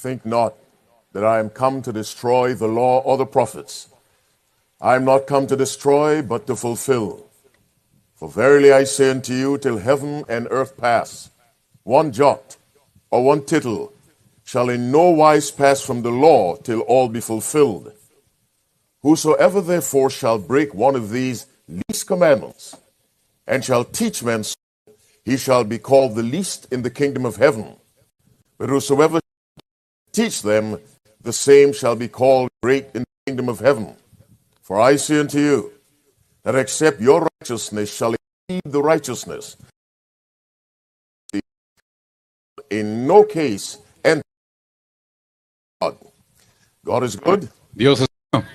think not that I am come to destroy the law or the prophets. I am not come to destroy, but to fulfill. For verily I say unto you, till heaven and earth pass, one jot or one tittle shall in no wise pass from the law till all be fulfilled. Whosoever therefore shall break one of these least commandments, and shall teach men so, he shall be called the least in the kingdom of heaven. But whosoever teach them, the same shall be called great in the kingdom of heaven. For I say unto you, that except your righteousness shall exceed the righteousness, in no case enter God. God is good. Dios es bueno.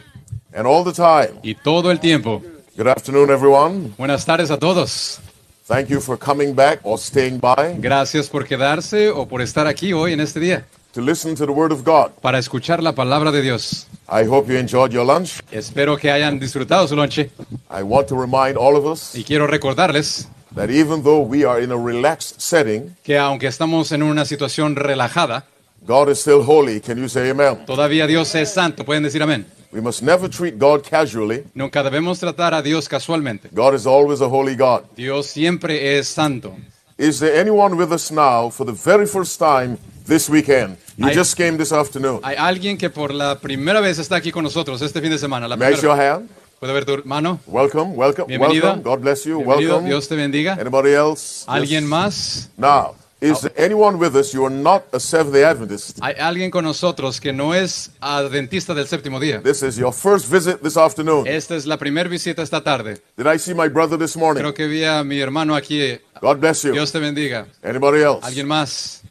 And all the time. Y todo el tiempo. Good afternoon, everyone. Buenas tardes a todos. Thank you for coming back or staying by. Gracias por quedarse o por estar aquí hoy en este día. To listen to the Word of God. Para escuchar la palabra de Dios. I hope you enjoyed your lunch. Espero que hayan disfrutado su lonche. I want to remind all of us y quiero recordarles that even though we are in a relaxed setting, que aunque estamos en una situación relajada, God is still holy. Can you say amen? Todavía Dios es santo. ¿Pueden decir amén? We must never treat God casually. Nunca debemos tratar a Dios casualmente. God is always a holy God. Dios siempre es santo. Is there anyone with us now for the very first time this weekend? You just came this afternoon. ¿Hay alguien que por la primera vez está aquí con nosotros este fin de semana? Raise your hand. ¿Puede ver tu mano? Welcome, welcome, Bienvenido. welcome. God bless you. Bienvenido. Welcome. Dios te bendiga. Anybody else? ¿Alguien Yes. más? Now, is there anyone with us? You are not a Seventh-day Adventist. ¿Hay alguien con nosotros que no es adventista del séptimo día? This is your first visit this afternoon. Esta es la primera visita esta tarde. Did I see my brother this morning? Creo que vi a mi hermano aquí. God bless you. Dios te bendiga. Anybody else? ¿Alguien más?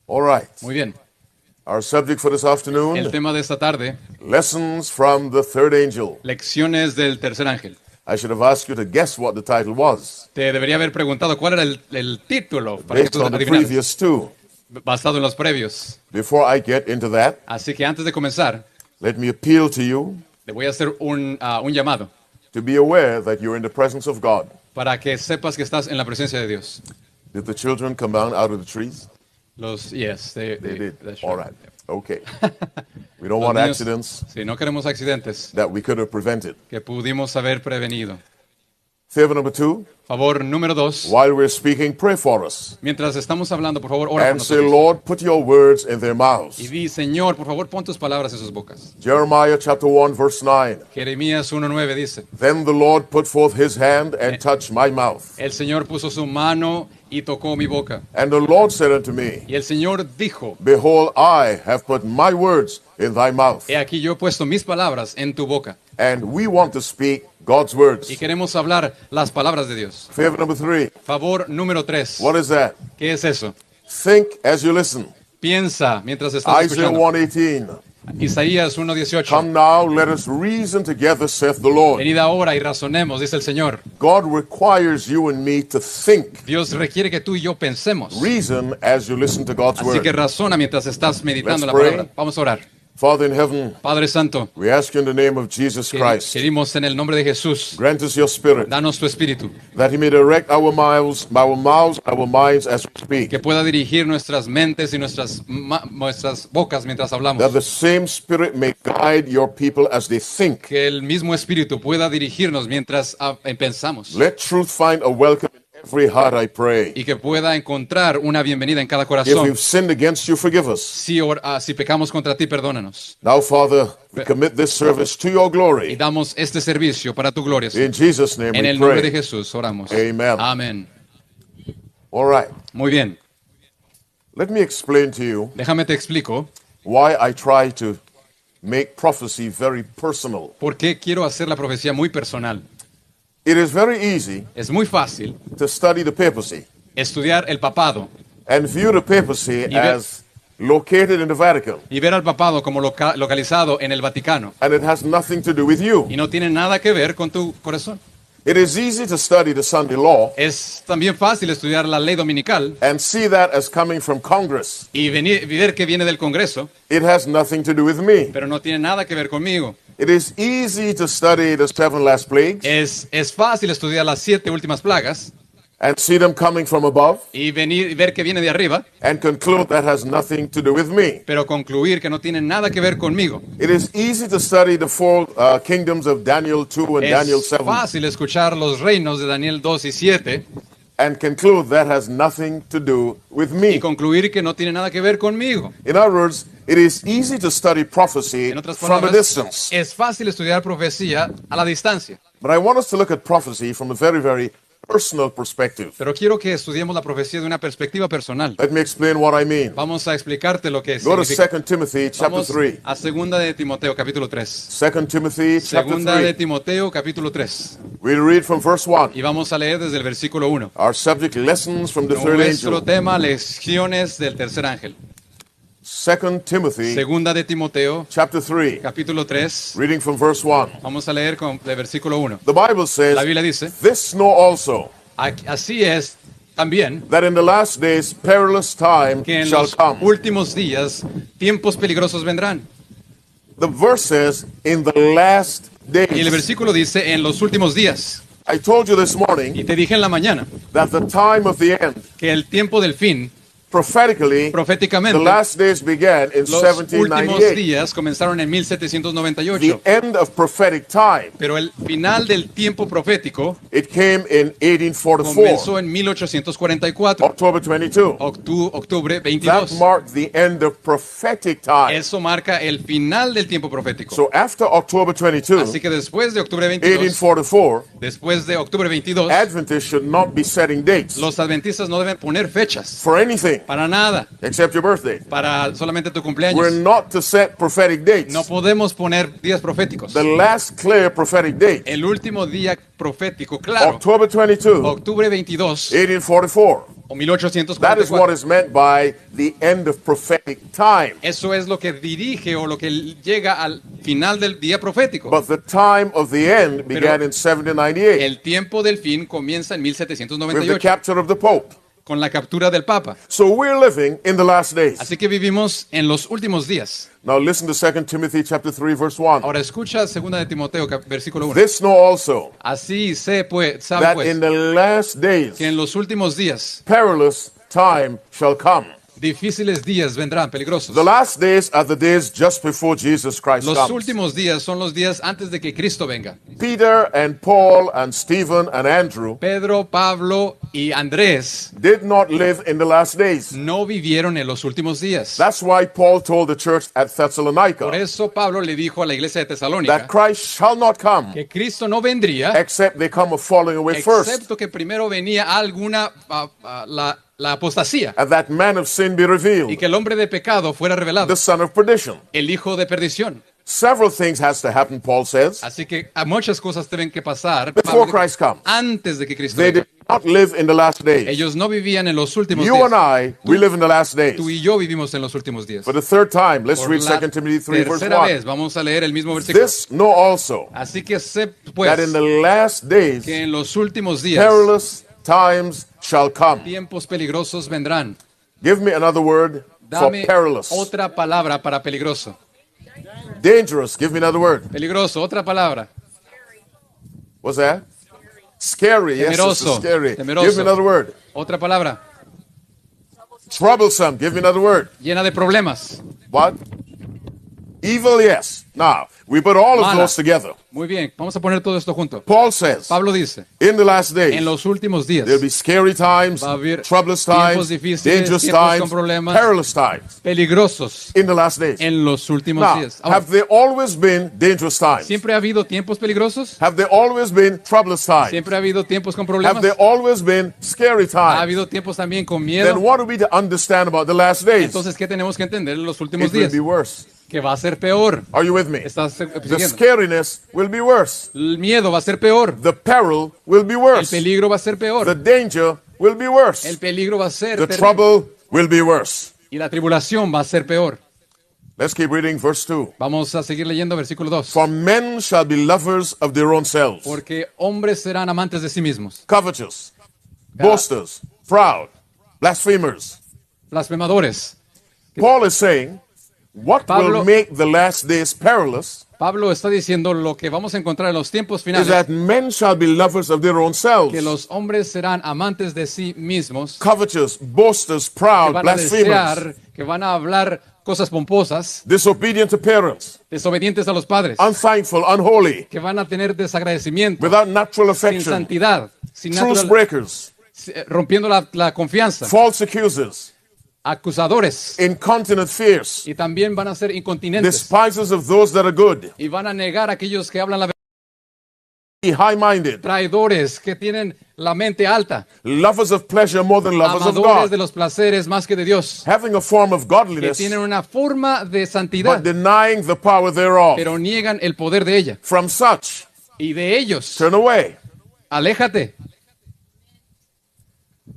All right. Muy bien. Our subject for this afternoon, El tema de esta tarde, lessons from the third angel. lecciones del tercer ángel. I should have asked you to guess what the title was, Te debería haber preguntado cuál era el título para que based tú on the adivinaras, previous two. basado en los previos. Before I get into that, Así que antes de comenzar, let me appeal to you le voy a hacer un llamado to be aware that you're in the presence of God. para que sepas que estás en la presencia de Dios. Did the children come down out of the trees? Yes, They did. that's All right. right. Okay. We don't Los want niños- accidents Sí, no queremos accidentes that we could have prevented. que pudimos haber prevenido. Favor number two, Favor número 2. while we're speaking, pray for us. Mientras estamos hablando, por favor, ora por And say, nosotros. Lord, put your words in their Y mouths. di, Señor, por favor, pon tus palabras en sus bocas. Jeremiah chapter 1, verse 9. Jeremías 1:9 dice, Then the Lord put forth his hand and touched my mouth. el Señor puso su mano y tocó mi boca. And the Lord said unto me, Y el Señor dijo, Behold, I have put my words in thy mouth. he aquí yo he puesto mis palabras en tu boca. And we want to speak God's words. Y queremos hablar las palabras de Dios. Favor number 3. Favor número 3. What is that? ¿Qué es eso? Think as you listen. Piensa mientras estás Isaiah escuchando. 1:18. Isaías 1:18. Come now, let us reason together, saith the Lord. Venid ahora y razonemos, dice el Señor. God requires you and me to think. Dios requiere que tú y yo pensemos. Reason as you listen to God's Así que word. razona mientras estás meditando Let's la pray. palabra. Vamos a orar. Father in heaven, Padre Santo, we ask you in the name of Jesus Christ, pedimos en el nombre de Jesús, grant us your spirit, danos tu espíritu, that he may direct our mouths, our minds as we speak. que pueda dirigir nuestras mentes y nuestras bocas mientras hablamos. That the same spirit may guide your people as they think. Que el mismo espíritu pueda dirigirnos mientras pensamos. Let truth find a welcome in every heart, I pray. Y que pueda encontrar una bienvenida en cada If corazón. we've sinned against you, forgive us. Si pecamos contra ti, perdónanos. Now, Father, we commit this service to your Y glory. damos este servicio para tu gloria. In Jesus' name En we el nombre de pray. Jesús oramos. Amen. Amén. All right. Muy bien. Let me explain to you Déjame te explico why I try to make prophecy very personal. por qué quiero hacer la profecía muy personal. It is very easy Es muy fácil to study the papacy estudiar el papado and view the papacy Y ver- as located in the Vatican, y ver al papado como localizado en el Vaticano. and it has nothing to do with you. Y no tiene nada que ver con tu corazón. It is easy to study the Sunday law Es también fácil estudiar la ley dominical and see that as coming from Congress. y ver que viene del Congreso, It has nothing to do with me. pero no tiene nada que ver conmigo. It is easy to study the seven last plagues Es fácil estudiar las 7 últimas plagas and see them coming from above y venir y ver que viene de arriba, and conclude that has nothing to do with me. pero concluir que no tiene nada que ver conmigo. It is easy to study the four kingdoms of Daniel 2 and Daniel Es 7 fácil escuchar los reinos de Daniel 2 y 7 and conclude that has nothing to do with y me. concluir que no tiene nada que ver conmigo. In other words, it is easy to study prophecy En otras from a palabras, distance. es fácil estudiar profecía a la distancia. But I want us to look at prophecy from a very, very personal perspective. Pero quiero que estudiemos la profecía de una perspectiva personal. Let me explain what I mean. Vamos a explicarte lo que Go to significa. 2 Timothy chapter Vamos 3. a Segunda de Timoteo, capítulo 3. 2 Timothy chapter Segunda de 3. Timoteo, capítulo 3. We'll read from verse 1. Y vamos a leer desde el versículo 1. Our subject, lessons from the third Nuestro angel. tema, lecciones del tercer ángel. 2 Timothy Segunda de Timoteo, chapter 3. capítulo 3. Reading from verse 1. Vamos a leer del versículo 1. The Bible La says, Biblia dice, this know also, así es también that in the last days perilous time que en shall los come. últimos días tiempos peligrosos vendrán. The verse says, in the last Y el days. versículo dice, en los últimos días. I told you this morning Y te dije en la mañana that the time of the end, que el tiempo del fin, prophetically, the proféticamente, last days began in los últimos 1798. días comenzaron en The 1798. end of prophetic time, Pero el final del tiempo profético it came in 1844, comenzó en 1844, October 22. octubre That 22. marked the end of prophetic time. Eso marca el final del tiempo profético. So after October 22, Así que después de octubre 22, 1844, después de octubre 22, Adventists should not be setting dates los adventistas no deben poner fechas for anything para nada, except your birthday. para solamente tu We're cumpleaños. not to set prophetic dates. No podemos poner días proféticos. The last clear prophetic date, El último día profético, claro, October 22, octubre 22 1844. o That is what 1844. is meant by the end of prophetic time. Eso es lo que dirige o lo que llega al final del día profético. But the time of the end began in 1798 El tiempo del fin comienza en with the 1798 capture of the Pope. con la captura del Papa. So we're living in the last days. Así que vivimos en los últimos días. Now listen to 2 Timothy chapter 3 verse 1. Ahora escucha 2 de Timoteo, versículo 1. This know also, Así sabe that pues, in the last days que en los últimos días perilous time shall come. difíciles días vendrán, peligrosos. The last days are the days just before Jesus Christ Los comes. últimos días son los días antes de que Cristo venga. Peter and Paul and Stephen and Andrew Pedro, Pablo y Andrés did not live in the last days. no vivieron en los últimos días. That's why Paul told the church at Por Thessalonica eso Pablo le dijo a la iglesia de that Tesalónica Christ shall not come que Cristo no vendría except they come of falling away first, excepto que primero venía alguna la apostasía and that man of sin be y revealed, que el hombre de pecado fuera revelado, the son of perdition. el hijo de perdición. Several things has to happen, Paul says, Así que a muchas cosas deben que pasar before Pablo, Christ comes. antes de que Cristo They venga. did not live in the last days. Ellos no vivían en los últimos You días. and I, we live in the last days. Tú y yo vivimos en los últimos días. For the third time, let's Por read la 2 Timothy 3 verse tercera 1. vez vamos a leer el mismo versículo. This know also, Así que sé pues that in the last days que en los últimos días perilous times shall come. tiempos peligrosos vendrán. Give me another word for Dame perilous. otra palabra para peligroso. Dangerous, give me another word. Peligroso, otra palabra. What's that? Scary, yes, this is Temeroso, scary. temeroso. Give me another word. Otra palabra. Troublesome, give me another word. Llena de problemas. What? Evil, yes. Now, we put all of Mala. those together. Muy bien, vamos a poner todo esto junto. Paul says, Pablo dice, in the last days, en los últimos días there'll be scary times, va a haber troublous tiempos times, difíciles, dangerous tiempos con times, problemas. perilous times peligrosos in the last days. en los últimos Now, días. Ahora, have there always been dangerous times? ¿siempre ha habido tiempos peligrosos? Have there always been troublous times? ¿Siempre ha habido tiempos con Have problemas? there always been scary ¿Ha times? habido tiempos también con Then miedo? what are we to understand about the last days? Entonces, ¿qué tenemos que entender en los últimos It will días? be worse. Que va a ser peor. Are you with me? ¿Estás The siguiendo? scariness will be worse. El miedo va a ser peor. The peril will be El worse. peligro va a ser The peor. danger will be worse. El peligro va a ser The terrible. trouble will be worse. Y la tribulación va a ser peor. Let's keep reading verse 2. Vamos a seguir leyendo versículo 2. For men shall be lovers of their own selves, Porque hombres serán amantes de sí mismos, covetous, boasters, proud, blasphemers. blasfemadores. Paul is saying What Pablo- will make the last days perilous Pablo está diciendo lo que vamos a encontrar en los tiempos is finales, that men shall be lovers of their own selves, que los hombres serán amantes de sí mismos, covetous, boasters, que proud, van a blasphemers, desear, que van a hablar cosas pomposas, disobedient to parents, desobedientes a los padres, unthankful, unholy, que van a tener desagradecimiento, without natural sin affection, santidad, sin truce natural, breakers, rompiendo la confianza, false accusers, acusadores, incontinent fierce, y también van a ser incontinentes, despisers of those that are good, y van a negar a aquellos que hablan la verdad, high-minded, traidores, que tienen la mente alta, lovers of pleasure more than lovers of amadores de God, los placeres más que de Dios, having a form of que godliness, tienen una forma de but santidad, denying the power thereof. pero niegan el poder de ella. From such, Y de ellos, turn away. aléjate.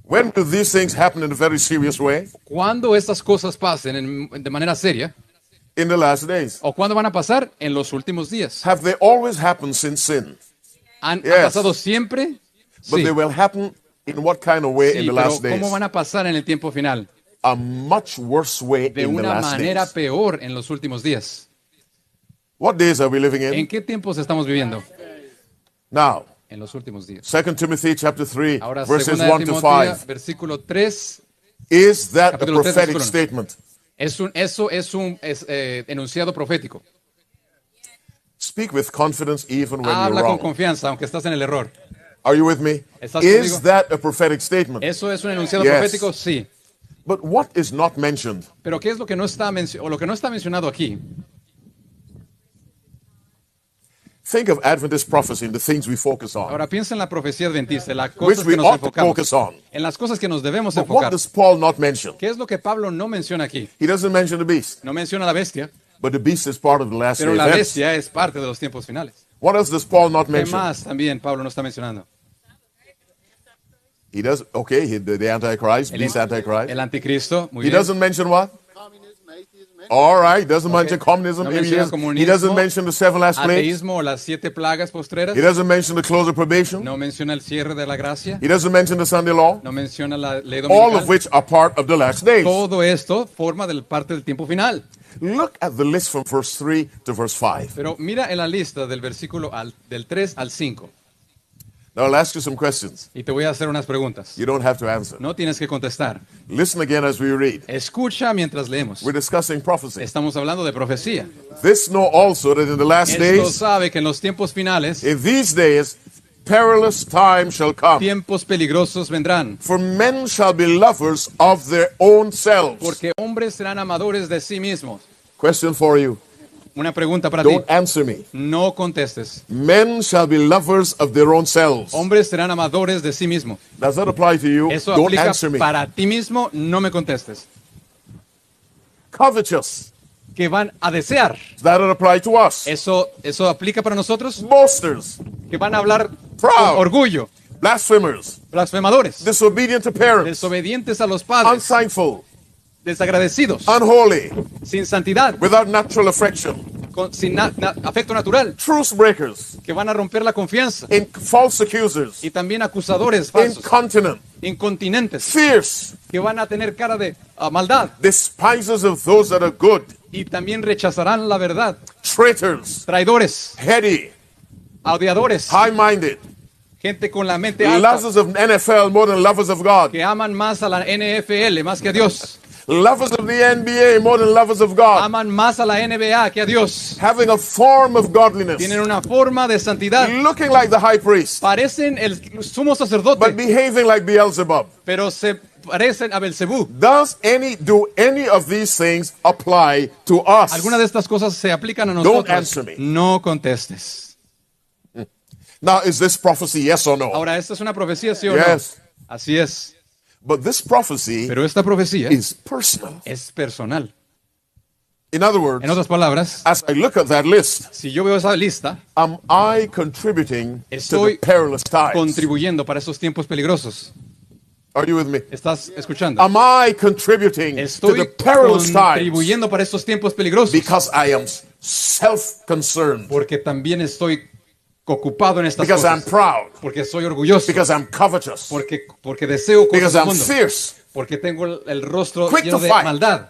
When do these things happen in a very serious way? Cuando estas cosas pasen de manera seria, In the last days. o cuando van a pasar en los últimos días. Have they always happened since sin? ¿Han Yes. pasado siempre? But Sí. they will happen in what kind of way Sí, in the pero last days? ¿cómo van a pasar en el tiempo final? A much worse way De in the una last manera days. peor en los últimos días. What days are we living ¿En in? qué tiempos estamos viviendo? Now, En los últimos días. 2 Timothy chapter 3, Ahora, verses 2 de 1 to Timoteo, 5. versículo 3. Is that a Capítulo 3, prophetic versículo 1. statement? Eso es un enunciado profético. Speak with confidence even when you're Habla con wrong. confianza, aunque estás en el error. Are you with me? ¿Estás Is conmigo? that a prophetic statement? ¿Eso es un enunciado Yes. profético? Sí. But what is not mentioned? Pero ¿qué es lo que no está o lo que no está mencionado aquí? Think of Adventist prophecy and the things we focus on. Ahora piensa en la profecía adventista, en las Which cosas we que nos ought to enfocamos. focus on. En las cosas que nos debemos But what enfocar. does Paul not mention? ¿Qué es lo que Pablo no menciona aquí? He doesn't mention the beast, No menciona la bestia, but the beast is part of the last pero day la events. bestia es parte de los tiempos finales. What else does Paul not ¿Qué mention? más también Pablo no está mencionando? He does, okay, the Antichrist, beast Antichrist. El anticristo, muy He bien. doesn't mention what? Communism, atheism, All right, doesn't mention communism. No He menciona doesn't- he doesn't comunismo, mention the seven last plagues. Ateísmo o las 7 plagas postreras. He doesn't mention the close of probation. No menciona el cierre de la gracia. He doesn't mention the Sunday law. No menciona la ley All dominical. of which are part of the last days. Todo esto forma parte del tiempo final. Look at the list from verse 3 to verse 5. Pero mira en la lista del versículo del 3 al 5. Now I'll ask you some questions. Y te voy a hacer unas preguntas. You don't have to answer. No tienes que contestar. Listen again as we read. Escucha mientras leemos. We're discussing prophecy. Estamos hablando de profecía. This know also that in the last Esto days, sabe que en los tiempos finales, in these days, perilous times shall come. tiempos peligrosos vendrán. For men shall be lovers of their own selves. Porque hombres serán amadores de sí mismos. Question for you. Una pregunta para ti. Don't answer me. No contestes. Men shall be lovers of their own selves. Hombres serán amadores de sí mismos. Does that apply to you? Eso Don't aplica answer me. para ti mismo. No me contestes. Covetous. Que van a desear. Does that apply to us? Eso aplica para nosotros. Boasters. Que van a hablar Proud. con orgullo. Blasphemers. Blasfemadores. Disobedient to parents. Desobedientes a los padres. Unthankful. Desagradecidos. Unholy. Sin santidad. Without natural affection. Sin afecto natural. Truce breakers. Que van a romper la confianza. False accusers. Y también acusadores falsos. Incontinent. Incontinentes. Fierce. Que van a tener cara de maldad. Despisers of those that are good. Y también rechazarán la verdad. Traitors. Traidores. Heady. Odiadores. High-minded. Gente con la mente alta. Lovers of NFL more than lovers of God. Que aman más a la NFL más que a Dios. Lovers of the NBA more than lovers of God. Aman más a la NBA que a Dios. Having a form of godliness. Tienen una forma de santidad. Looking like the high priest. Parecen el sumo But sacerdote, behaving like Beelzebub. pero se parecen a Belcebú. Do any of these things apply to us? Algunas de estas cosas se aplican a Don't nosotros. answer me. No contestes. Now, is this prophecy yes or no? Ahora, ¿esta es una profecía, sí o Yes. no? Así es. But this prophecy Pero esta profecía is personal. es personal. In other words, En otras palabras, as I look at that list, si yo veo esa lista, am I contributing to the estoy perilous times? contribuyendo para esos tiempos peligrosos. Are you with me? ¿Estás escuchando? Am I contributing to the Estoy perilous times? contribuyendo para estos tiempos peligrosos. Because I am self-concerned. Porque también estoy ocupado en estas Because I'm cosas. proud. Porque soy orgulloso. Because I'm covetous. Porque deseo cosas Because del I'm mundo. fierce. Porque tengo el rostro Quick lleno to de fight. maldad.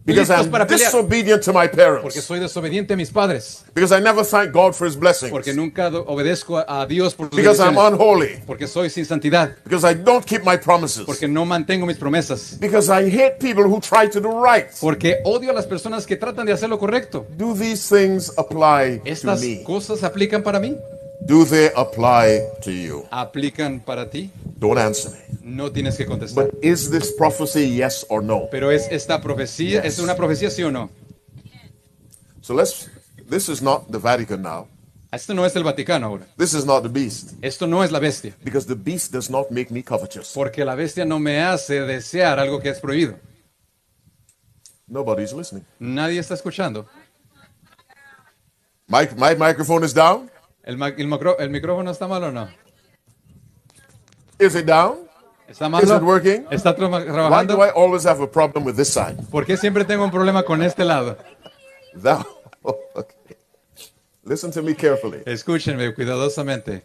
Because listos I'm para pelear. disobedient to my Porque parents. soy desobediente a mis padres. Because I never thank God for his Porque blessings. nunca obedezco a Dios por sus Because I'm bendiciones. unholy. Porque soy sin santidad. Because I don't keep my promises. Porque no mantengo mis promesas. Because I hate people who try to do right. Porque odio a las personas que tratan de hacer lo correcto. Do these things apply to ¿Estas me? cosas aplican para mí? Do they apply to you? ¿Aplican para ti? Don't answer me. No tienes que contestar. But is this prophecy yes or no? Pero es esta profecía, ¿es una profecía sí o no? So this is not the Vatican now. Esto no es el Vaticano ahora. This is not the beast. Esto no es la bestia. Because the beast does not make me covetous. Porque la bestia no me hace desear algo que es prohibido. Nobody's listening. Nadie está escuchando. My microphone is down. ¿El micrófono está mal o no? Is it down? ¿Está Is it malo? working? ¿Está Why do trabajando? I always have a problem with this side? ¿Por qué siempre tengo un problema con este lado? Okay. Listen to me carefully. Escúchenme cuidadosamente.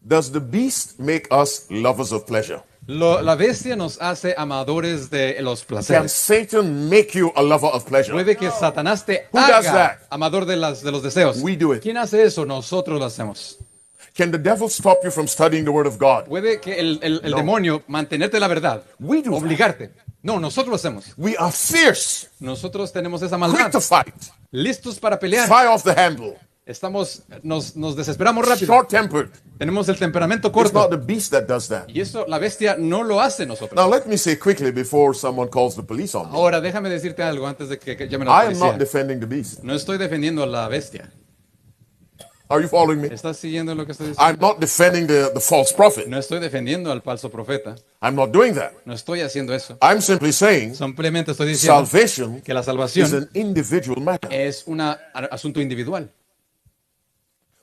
Does the beast make us lovers of pleasure? La bestia nos hace amadores de los Can placeres. Satan make you a lover of pleasure? Puede que Satanás te Who does haga that? amador de los deseos. We do it. ¿Quién hace eso? Nosotros lo hacemos. Can the devil stop you from studying the word of God? Puede que el demonio mantenerte la verdad, We do that. obligarte. No, nosotros lo hacemos. We are fierce, Nosotros tenemos esa quick maldad. to fight, Listos para pelear. fire off the handle, Nos desesperamos rápido. short-tempered. Tenemos el temperamento It's not corto. the beast that does that. Y eso la bestia no lo hace nosotros. Now let me say quickly before someone calls the police on me. Ahora, déjame decirte algo antes de que llamen a I la am not policía. defending the beast. No estoy defendiendo a la bestia. Are you following me? ¿Estás siguiendo lo que estoy diciendo? I'm not defending the false prophet. No estoy defendiendo al falso profeta. I'm not doing that. No estoy haciendo eso. I'm simply saying Simplemente estoy diciendo salvation que la is salvación an individual matter. es un asunto individual.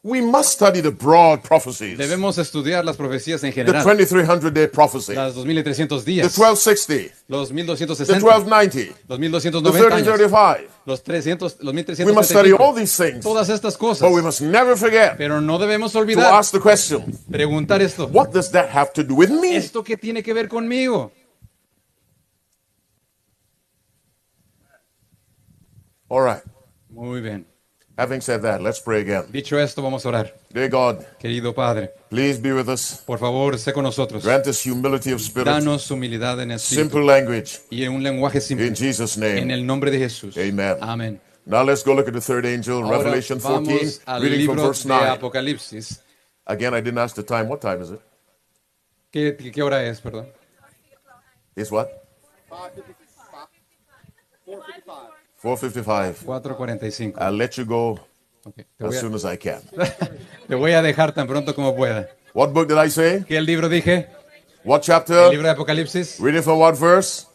We must study the broad prophecies, Debemos estudiar las profecías en the general. 2300-day prophecy, Las 2300 the días, 1260, los the 1260, 1290, los the 1290 años, 1335. los 300, los We must study all 1335. these things, Todas estas but we cosas. must never forget Pero no debemos to olvidar ask the question, preguntar esto. what does that have to do with me? ¿Esto qué tiene que ver conmigo? All right. Muy bien. Having said that, let's pray again. Dicho esto, vamos a orar. Dear God, Querido Padre, please be with us. por favor, sé con nosotros. Grant us humility of spirit, Danos humildad en espíritu simple language, y en un lenguaje simple. in Jesus' En name. el nombre de Jesús. Amen. Amén. Now let's go look at the third angel, Ahora Revelation 14, vamos al reading from libro verse de 9. Apocalipsis. Again, I didn't ask the time. What time is it? ¿Qué hora es, perdón? It's what? 4:55. 4:45. I'll let you go Ok, as soon as I can. te voy a dejar tan pronto como pueda. What book did I say? ¿Qué el libro dije? What El chapter? libro de Apocalipsis, Reading from what verse?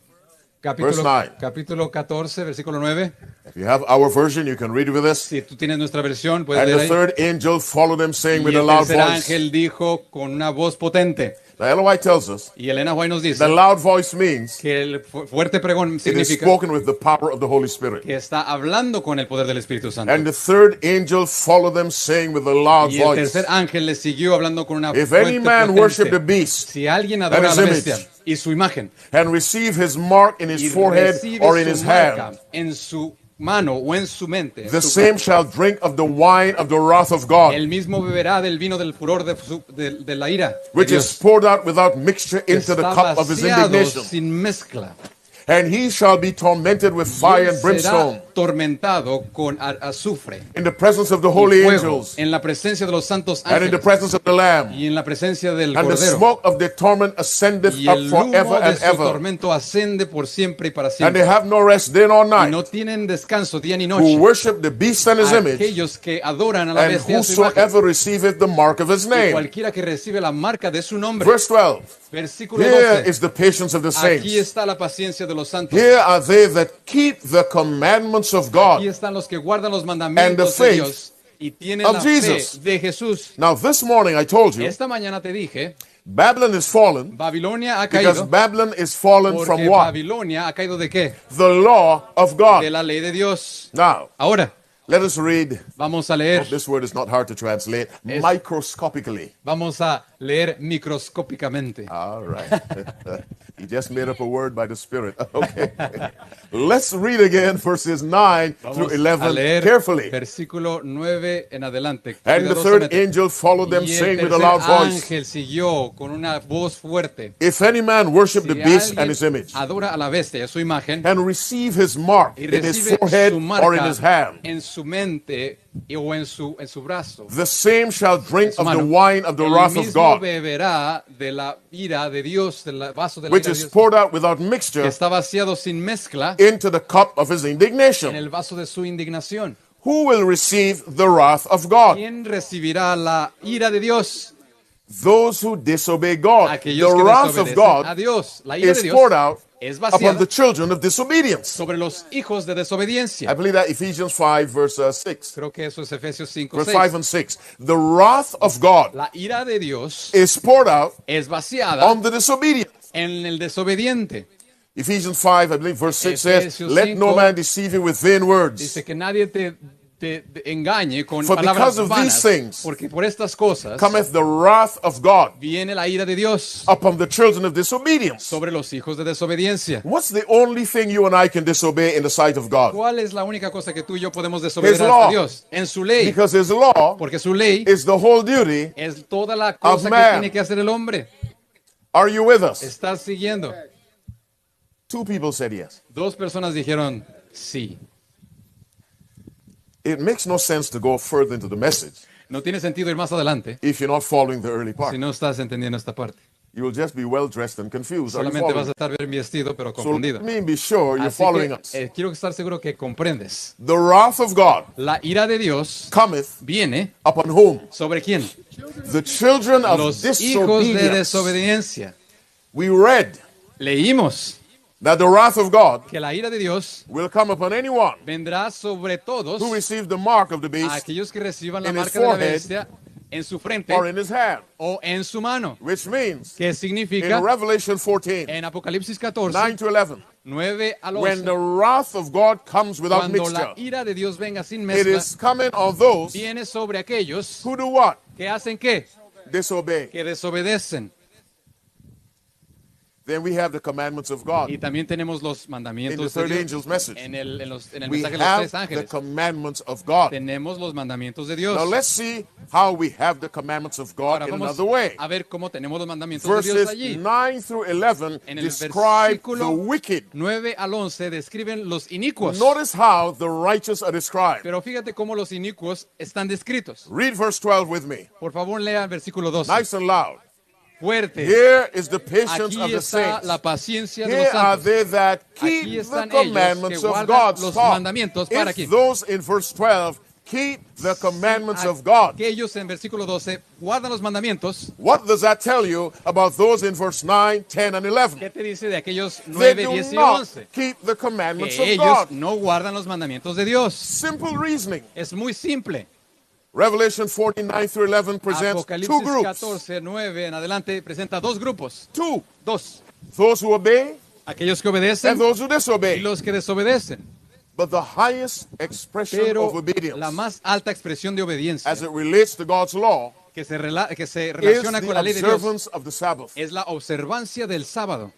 Verse 9. capítulo 14, versículo 9. If you have our version, you can read it with us. Si tú tienes nuestra versión, puedes And leer the ahí. third angel followed them, saying Y with a el loud tercer voice. ángel dijo con una voz potente. Now, Ellen White tells us Y Elena White nos dice the loud voice means que el fuerte pregón it is significa spoken with the power of the Holy Spirit. que está hablando con el poder del Espíritu Santo. And the third angel followed them, saying with a loud Y el voice, tercer ángel le siguió hablando con una If fuerte any man worship the potente. beast Si alguien adora a his la image, bestia y su imagen and receive his mark in y his forehead recibe or in su his marca hand, en su mano o en su mente, en the su same shall drink of the wine of the wrath of God, el mismo beberá del vino del furor de la ira de which is Dios, poured out without mixture que into the está cup of his vaciado indignation. sin mezcla. And he shall be tormented with fire and Él brimstone será tormentado con azufre in the presence of the y holy fuego angels en la presencia de los santos and in the ángeles presence of the Lamb. y en la presencia del And the Cordero. smoke of the torment ascendeth Y up el forever humo de and su ever. tormento ascende por siempre y para And they siempre. have no rest day nor Y night, no tienen descanso día ni who noche. worship the beast and his image, Aquellos que adoran a la and bestia y a su imagen, whosoever receiveth the mark of his y name. cualquiera que recibe la marca de su nombre. Verse 12. Versículo Here 12. is the patience of the Aquí saints. está la paciencia de los santos. Here are they that keep the commandments of Aquí God. están los que guardan los And mandamientos the de faith Dios y tienen of la fe Jesus. de Jesús. Now, this morning I told you, Esta mañana te dije, Babylon is fallen Babilonia ha because caído Babylon is fallen from porque what? Babilonia ha caído ¿de qué? The law of De God. la ley de Dios. Now, Ahora, let us read. vamos a leer, This word is not hard to translate. Es- Microscopically. vamos a leer microscópicamente. All right. He just made up a word by the Spirit. Okay. Let's read again verses 9 through Vamos a 11 leer carefully. versículo 9 en adelante. And the third cuidadosamente. angel followed them, Y el saying with a tercer loud voice, ángel siguió con una voz fuerte. If any man worship the Si beast and alguien his image, adora a la bestia, a su imagen, and receive his mark y in his recibe forehead su or in his marca hand, en su mente o en su brazo, the same shall drink su of the mano, wine of the el wrath of mismo God, beberá de la ira de Dios, del vaso de la which ira de is Dios, poured out without que mixture está vaciado sin mezcla into the cup of his en indignation. el vaso de su indignación. Who will receive the wrath of God? ¿Quién recibirá la ira de Dios? Those who disobey God. The Aquellos que wrath of desobedecen a God Dios. La ira de is Dios poured out es upon vaciada the children of disobedience. sobre los hijos de I desobediencia. believe that Ephesians 5 verse 6. Creo que eso es Efesios 5, Verse 6. 5 and 6. The wrath of God La ira de Dios is poured out es vaciada on the disobedient. en el desobediente. Ephesians 5, I believe, verse 6 says, Efesios Let no 5 man deceive you with vain words. Dice que nadie te engañe con For palabras because of vanas, these things porque por estas cosas cometh the wrath of God viene la ira de Dios upon the children of disobedience. sobre los hijos de desobediencia. What's the only thing you and I can disobey in the sight of God? ¿Cuál es la única cosa que tú y yo podemos desobedecer His law. a Dios? En su ley. Because his law Porque su ley is the whole duty. es toda la cosa que man. tiene que hacer el hombre. Are you with us? Estás siguiendo. Two people said yes. Dos personas dijeron sí. It makes no sense to go further into the message No tiene sentido ir más adelante if you're not following the early part. si no estás entendiendo esta parte. You will just be well dressed and confused. Are you Solamente vas following? a estar bien vestido, pero So confundido. let me be sure you're Así following que us. quiero estar seguro que comprendes. The wrath of God La ira de Dios cometh viene upon whom? ¿sobre quién? The children of Los hijos de disobedience. desobediencia. We read Leímos that the wrath of God que la ira de Dios will come upon anyone vendrá sobre todos who receives the mark of the a beast aquellos que reciban la in his marca de la forehead bestia en su frente or in his hand. o en su mano. Which means, Que in significa Revelation 14, en Apocalipsis 14, 9 to 11, 9 al when 11, the wrath of God comes without cuando mixture, la ira de Dios venga sin it mezcla, is coming on those viene sobre aquellos who do what? que hacen qué? Disobey. Que desobedecen. Then we have the commandments of God. Y también tenemos los In the mandamientos de third Dios. angel's message, En el we mensaje de los have tres the ángeles commandments of God. tenemos los mandamientos de Now Dios. let's see how we have the commandments of God Ahora in vamos another way. a ver cómo tenemos los mandamientos de Dios Verses allí. 9 through 11 En el describe the versículo wicked. 9 al 11 describen los inicuos. Notice how the righteous are described. Pero fíjate cómo los inicuos están descritos. Read verse 12 with me. Por favor, lea el versículo 12. Nice and loud. Fuerte. Here is the patience Aquí of the está saints. la paciencia de Here los are santos. they that Aquí keep the están ellos commandments que of guardan God. los Stop. mandamientos. ¿Para If quién? those in verse 12 keep the commandments of God, Aquellos en versículo 12 guardan los mandamientos. what does that tell you about those in verse 9, 10, and 11? ¿Qué te dice de aquellos They 9, do 10 y not 11? keep the commandments Que of ellos God. no guardan los mandamientos de Dios. Simple reasoning. Es muy simple. Revelation 49 through 11 presents two Apocalipsis groups. 14, 9 en adelante presenta dos grupos. Two. Dos. Those who obey Aquellos que and obedecen those who y disobey. los que desobedecen. But the highest expression Pero of obedience la más alta expresión de obediencia as it relates to God's law que se is relaciona the con la ley de Dios observance of the Sabbath. es la observancia del sábado.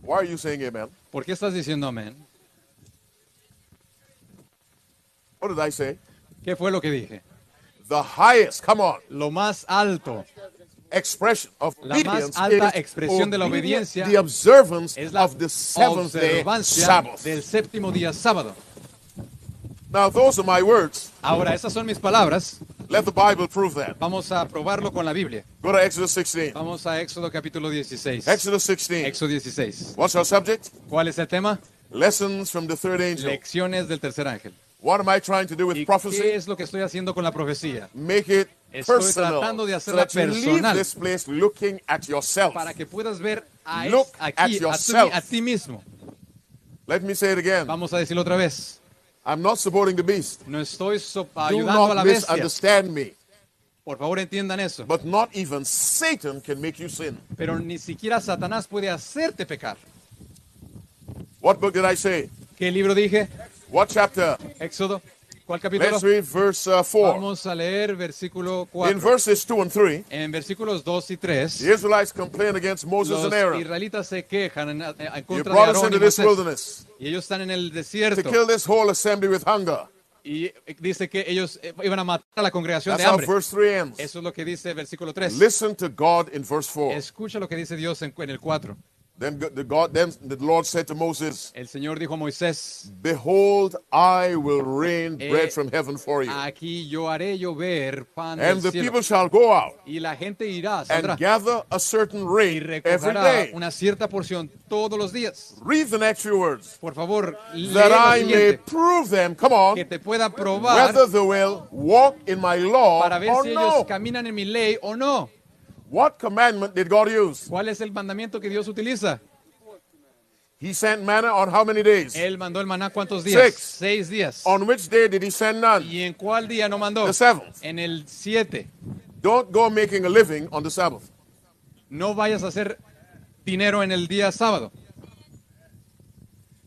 Why are you saying amen? ¿Por qué estás diciendo amén? What did I say? ¿Qué fue lo que dije? The highest, come on, Lo más alto, expression of La más obedience alta is expresión de la obedience, obediencia the observance es la of the seventh day observancia Sabbath. del séptimo día sábado. Now, those are my words. Ahora, esas son mis palabras. Let the Bible prove that. Vamos a probarlo con la Biblia. Go to Exodus 16. Vamos a Éxodo capítulo 16. Exodus 16. Éxodo 16. What's our subject? ¿Cuál es el tema? Lessons from the third angel. Lecciones del tercer ángel. What am I trying to do with ¿Y qué prophecy? es lo que estoy haciendo con la profecía? Make it Estoy personal. tratando de So hacerla that you leave personal. this place looking at yourself. Para que puedas ver Look at aquí, yourself. a ti mismo. Let me say it again. Vamos a decirlo otra vez. I'm not supporting the beast. No estoy Do ayudando a not la bestia. misunderstand me. Por favor, entiendan eso. But not even Satan can make you sin. Pero ni siquiera Satanás puede hacerte pecar. What book did I say? ¿Qué libro dije? What chapter? Éxodo. ¿Cuál capítulo? Let's read verse 4. Vamos a leer versículo In 4. verses 2 and 3, En versículos 2 y 3, the Israelites complain against Moses los and Aaron. israelitas se quejan en You contra de brought us Aarón y into this Moisés. wilderness Y ellos están en el to desierto. kill this whole assembly with hunger. Y dice que ellos iban a matar a la congregación That's de how hambre. verse 3 ends. Eso es lo que dice el versículo 3. Listen to God in verse 4. Escucha lo que dice Dios en el 4. Then the Lord said to Moses, El Señor dijo a Moisés, Behold, I will rain bread Eh, from heaven for you. aquí yo haré llover pan And del the cielo. people shall go out Y la gente irá, and saldrá gather a certain y rain every recogerá day. una cierta porción todos los días. Read the next few words. Por favor, lee That lo I may siguiente, prove them, come on, que te pueda probar whether they will walk in my law para ver or si ellos no. caminan en mi ley o no. What commandment did God use? ¿Cuál es el mandamiento que Dios utiliza? He sent manna on how many days? Él mandó el maná ¿cuántos días? 6. 6 días. On which day did he send none? ¿Y en cuál día no mandó? The 7th. En el 7. Don't go making a living on the Sabbath. No vayas a hacer dinero en el día sábado.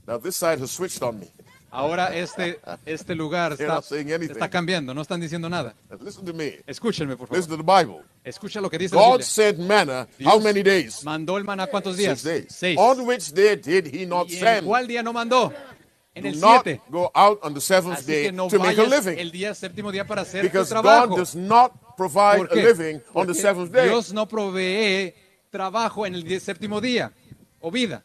Now this side has switched on me. Ahora este lugar They're not saying anything. está cambiando, no están diciendo nada. Now listen to me. Escúchenme, por favor. Listen to the Bible. Escucha lo que dice la God Biblia. sent manna how Dios many days? mandó el maná ¿cuántos días? 6 days. 6. On which day did he not ¿Y en send? cuál día no mandó? En Do el not 7. go out on the seventh Así day que no to make a vayas living. el día séptimo día para hacer tu Because trabajo. God does not provide ¿Por a qué? living on the Porque seventh day. Dios no provee trabajo en el séptimo día o vida.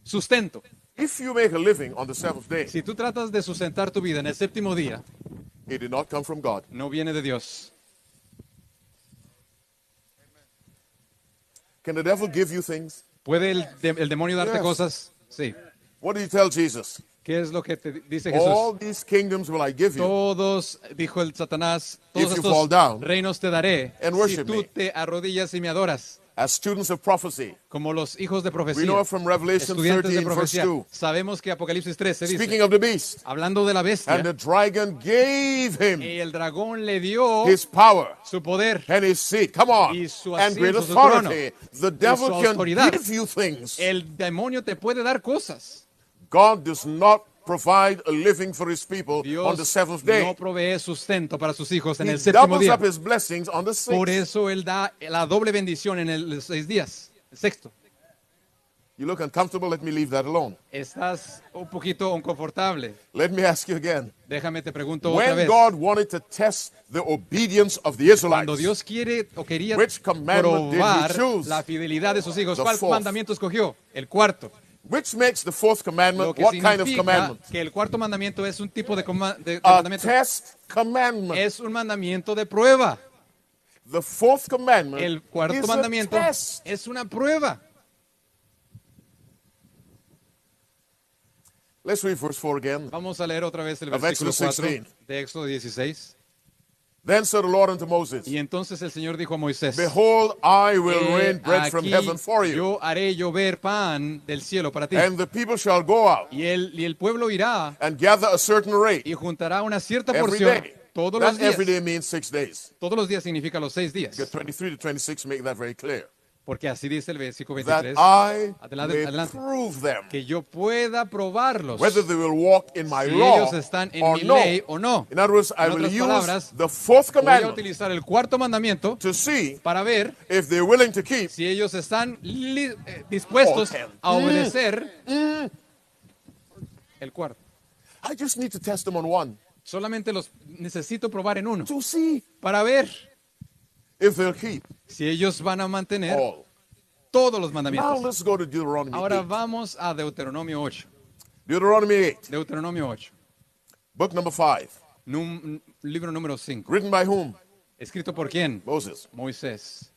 Sustento. If you make a living on the seventh day, Si tú tratas de sustentar tu vida en el séptimo día, it did not come from God. no viene de Dios. Can the devil give you things? ¿Puede el demonio darte Yes. cosas? Sí. What did he tell Jesus? ¿Qué es lo que te dice All Jesús? these kingdoms will I give you. Todos, dijo el Satanás, If todos you fall estos down reinos te daré and si worship tú me. te arrodillas y me adoras, As students of prophecy, como los hijos de we profecía, know from Revelation estudiantes de 13, verse profecía. 2. Sabemos que Apocalipsis 13 dice, Speaking of the beast, hablando de la bestia, and the dragon gave him el dragón le dio his power su poder, and his seat. Come on. Y su And great asiento, su authority. The devil su can autoridad. give you things. el demonio te puede dar cosas. God does not provide a living for his people on the Dios seventh no day. provee sustento para sus hijos en He el séptimo doubles día. up his blessings on the Por sixth. eso Él da la doble bendición en los 6 días, el sexto. You look uncomfortable, let me leave that alone. Estás un poquito inconfortable. Let me ask you again. Déjame te pregunto otra When vez. God wanted to test the obedience of the Cuando Israelites, Dios quiere o quería Which commandment did he probar choose? la fidelidad de sus hijos, The ¿cuál fourth. mandamiento escogió? El cuarto. which makes the fourth Lo commandment, que what kind of significa commandment? que el cuarto mandamiento es un tipo de A mandamiento. test commandment. Es un mandamiento de prueba. The fourth commandment El cuarto is mandamiento a test. es una prueba. Let's read verse 4 again. Vamos a leer otra vez el Of versículo Exodus 4 16. de Éxodo 16. Then said the Lord unto Moses, Y entonces el Señor dijo a Moisés, Behold, I will "He rain bread from aquí heaven for you, yo haré llover pan del cielo para ti. and the people shall go out Y el pueblo irá and gather a certain rate y juntará una cierta every porción day. todos los That días. every day means 6 days. Todos los días significa los 6 días. Get 23 to 26 make that very clear. Porque así dice el versículo That 23. I Adelante, may adelante. prove them Que yo pueda probarlos. whether they will walk in my Si law ellos están en or mi no. ley o no. In other words, I En will otras use palabras, the fourth Voy a commandment utilizar el cuarto mandamiento to see para ver if they're willing to keep. si ellos están dispuestos a obedecer el cuarto. I just need to test them on one Solamente los necesito probar en uno to see para ver if they'll keep si ellos van a mantener all. todos los Now mandamientos. let's go to Deuteronomy Ahora 8. vamos a Deuteronomio 8. Deuteronomy 8, Deuteronomio 8. book number 5. Libro número 5. Written by whom? ¿Escrito por quién? Moses. Moisés.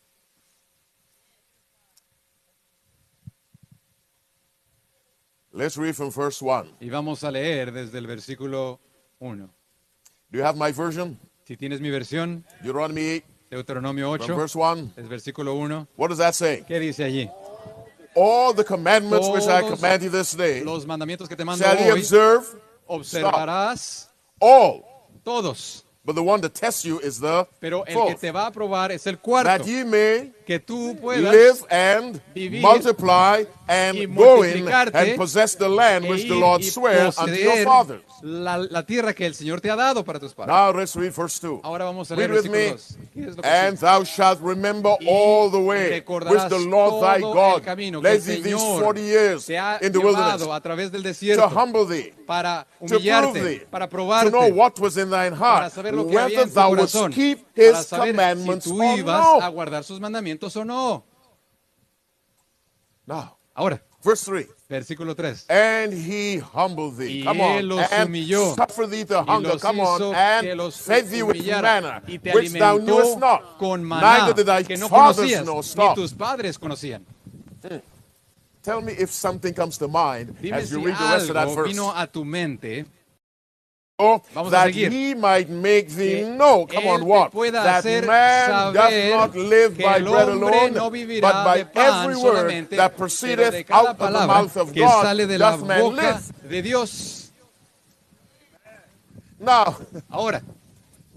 Let's read from verse 1. Y vamos a leer desde el versículo 1. Do you have my version? Si tienes mi versión, Deuteronomy 8, Deuteronomio from 8, verse 1. es versículo 1. What does that say? ¿Qué dice allí? All the commandments which I Todos command you this day Los mandamientos que te mando shall ye hoy observe, observarás all todos But the one that tests you is the Pero el que fourth. te va a probar es el That cuarto. ye may Que tú puedas live and vivir multiply y and go in multiplicarte and possess the land e which the ir Lord y sware unto your poseer fathers. la tierra que el Señor te ha dado para tus padres. Now let's read verse 2. Ahora vamos a Read leer with versículo me. 2. ¿Qué es lo que And sigue? thou shalt remember Y all the way which recordarás the Lord thy todo God el camino que led el thee these Señor 40 years te ha in the wilderness llevado a través del to desierto humble thee, para to prove humillarte, thee, para to know probarte, what was in thine para heart, saber lo que había whether en tu thou wouldst corazón, keep para his saber si commandments tú or ibas a no. guardar sus mandamientos o no. Now, Ahora, verse 3. versículo 3. And he humbled thee. Y Come él on. los And humilló, suffered thee to y hunger. los Come hizo on. que And los fed thee with humillara, manna, y te which thou knewest alimentó not, con maná neither did thy que no fathers conocías, know. ni Stop. tus padres conocían. Tell me if something comes to mind Dime as you si read the rest of that algo verse. vino a tu mente. Oh, Vamos a that seguir. he might make thee Que know. Come él on, te what? pueda That hacer man doth saber not live que by el bread hombre alone, no but vivirá by de pan every word solamente, that pero proceedeth de cada out of the palabra mouth of que God sale de la doth man boca live. de Dios. Now, Ahora,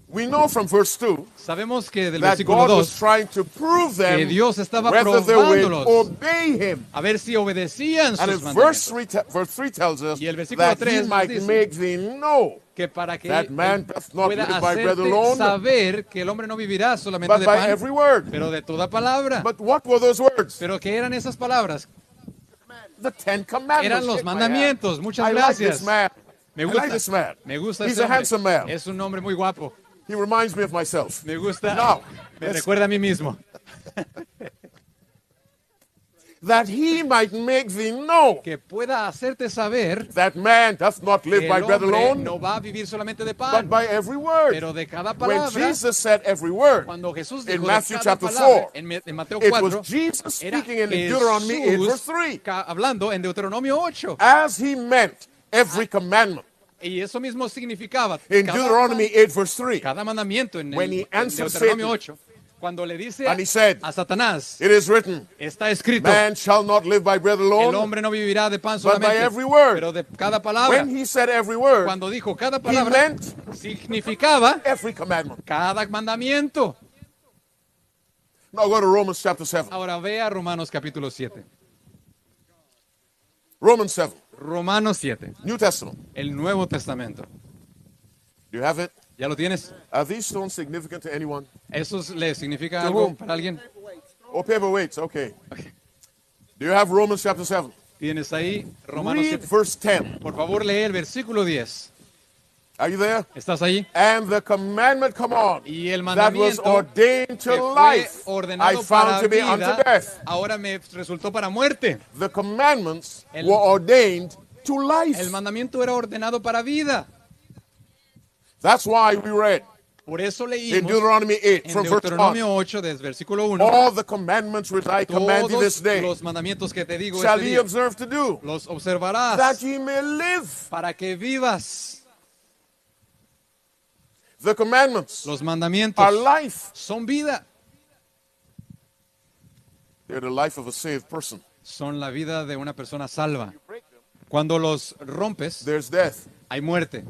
we know from verse 2 sabemos que del that versículo God was 2, trying to prove them que Dios estaba whether they would probándolos. obey him. a ver si obedecían And sus if verse mandamientos. 3 tells us Y el versículo that 3 he nos might dice make thee know Que para que that man él doth not pueda live by bread hacerte alone, saber que el hombre no vivirá solamente but de by pan, every word. pero de toda palabra. But what were those words? Pero ¿qué eran esas palabras? The Ten Commandments. Eran los Shake my hand. mandamientos. Muchas I like gracias. this man. Me I gusta. like this man. Me gusta He's este a hombre. handsome man. Es un hombre muy guapo. He reminds me of myself. Me gusta. No. Me recuerda a mí mismo. That he might make thee know Que pueda hacerte saber that man doth not que live el by bread hombre alone, no va a vivir solamente de but pan, by every word. pero de cada When palabra. Jesus said every word, Cuando Jesús in dijo de Matthew cada chapter palabra, 4, en Mateo it 4, was Jesus era speaking in Deuteronomy 8 verse Jesús 3. hablando en Deuteronomio 8. As he meant every commandment. Y eso mismo significaba In cada, Deuteronomy 8 verse 3, cada mandamiento en, When el, he en answered Deuteronomio Satan, 8. Cuando le dice and he said, a Satanás, it is written, está escrito, man shall not live by bread el alone, hombre no vivirá de pan but by solamente, every word. pero de cada palabra. When he said every word, Cuando dijo cada he palabra, meant significaba every commandment. cada mandamiento. Now go to Romans chapter 7. Ahora vea Romanos capítulo 7. Romans 7, Romanos 7, New Testament. el Nuevo Testamento. Do you have it? ¿Ya lo tienes? Are these stones significant to anyone? ¿Eso le significa To algo whom? para alguien? Oh, paperweights, okay. Do you have Romans chapter 7? Tienes ahí Romanos Read 7. verse 10. Por favor, lee el versículo 10. Are you there? ¿Estás ahí? And the commandment, come on, Y el that was mandamiento ordained que to fue life, I ordenado found para to be unto vida, death. ahora me resultó para muerte. The commandments El- were ordained to life. El mandamiento era ordenado para vida. That's why we read Por eso in leímos Deuteronomy 8 en from verse 1, Deuteronomio 8, desde versículo 1, all the commandments which I command thee this todos day los mandamientos que te digo shall este ye día, observe to do, los that observarás ye may live. para que vivas. The commandments Los are mandamientos life. son vida, They're the life of a saved person. son la vida de una persona salva. Cuando los rompes, There's death. hay muerte.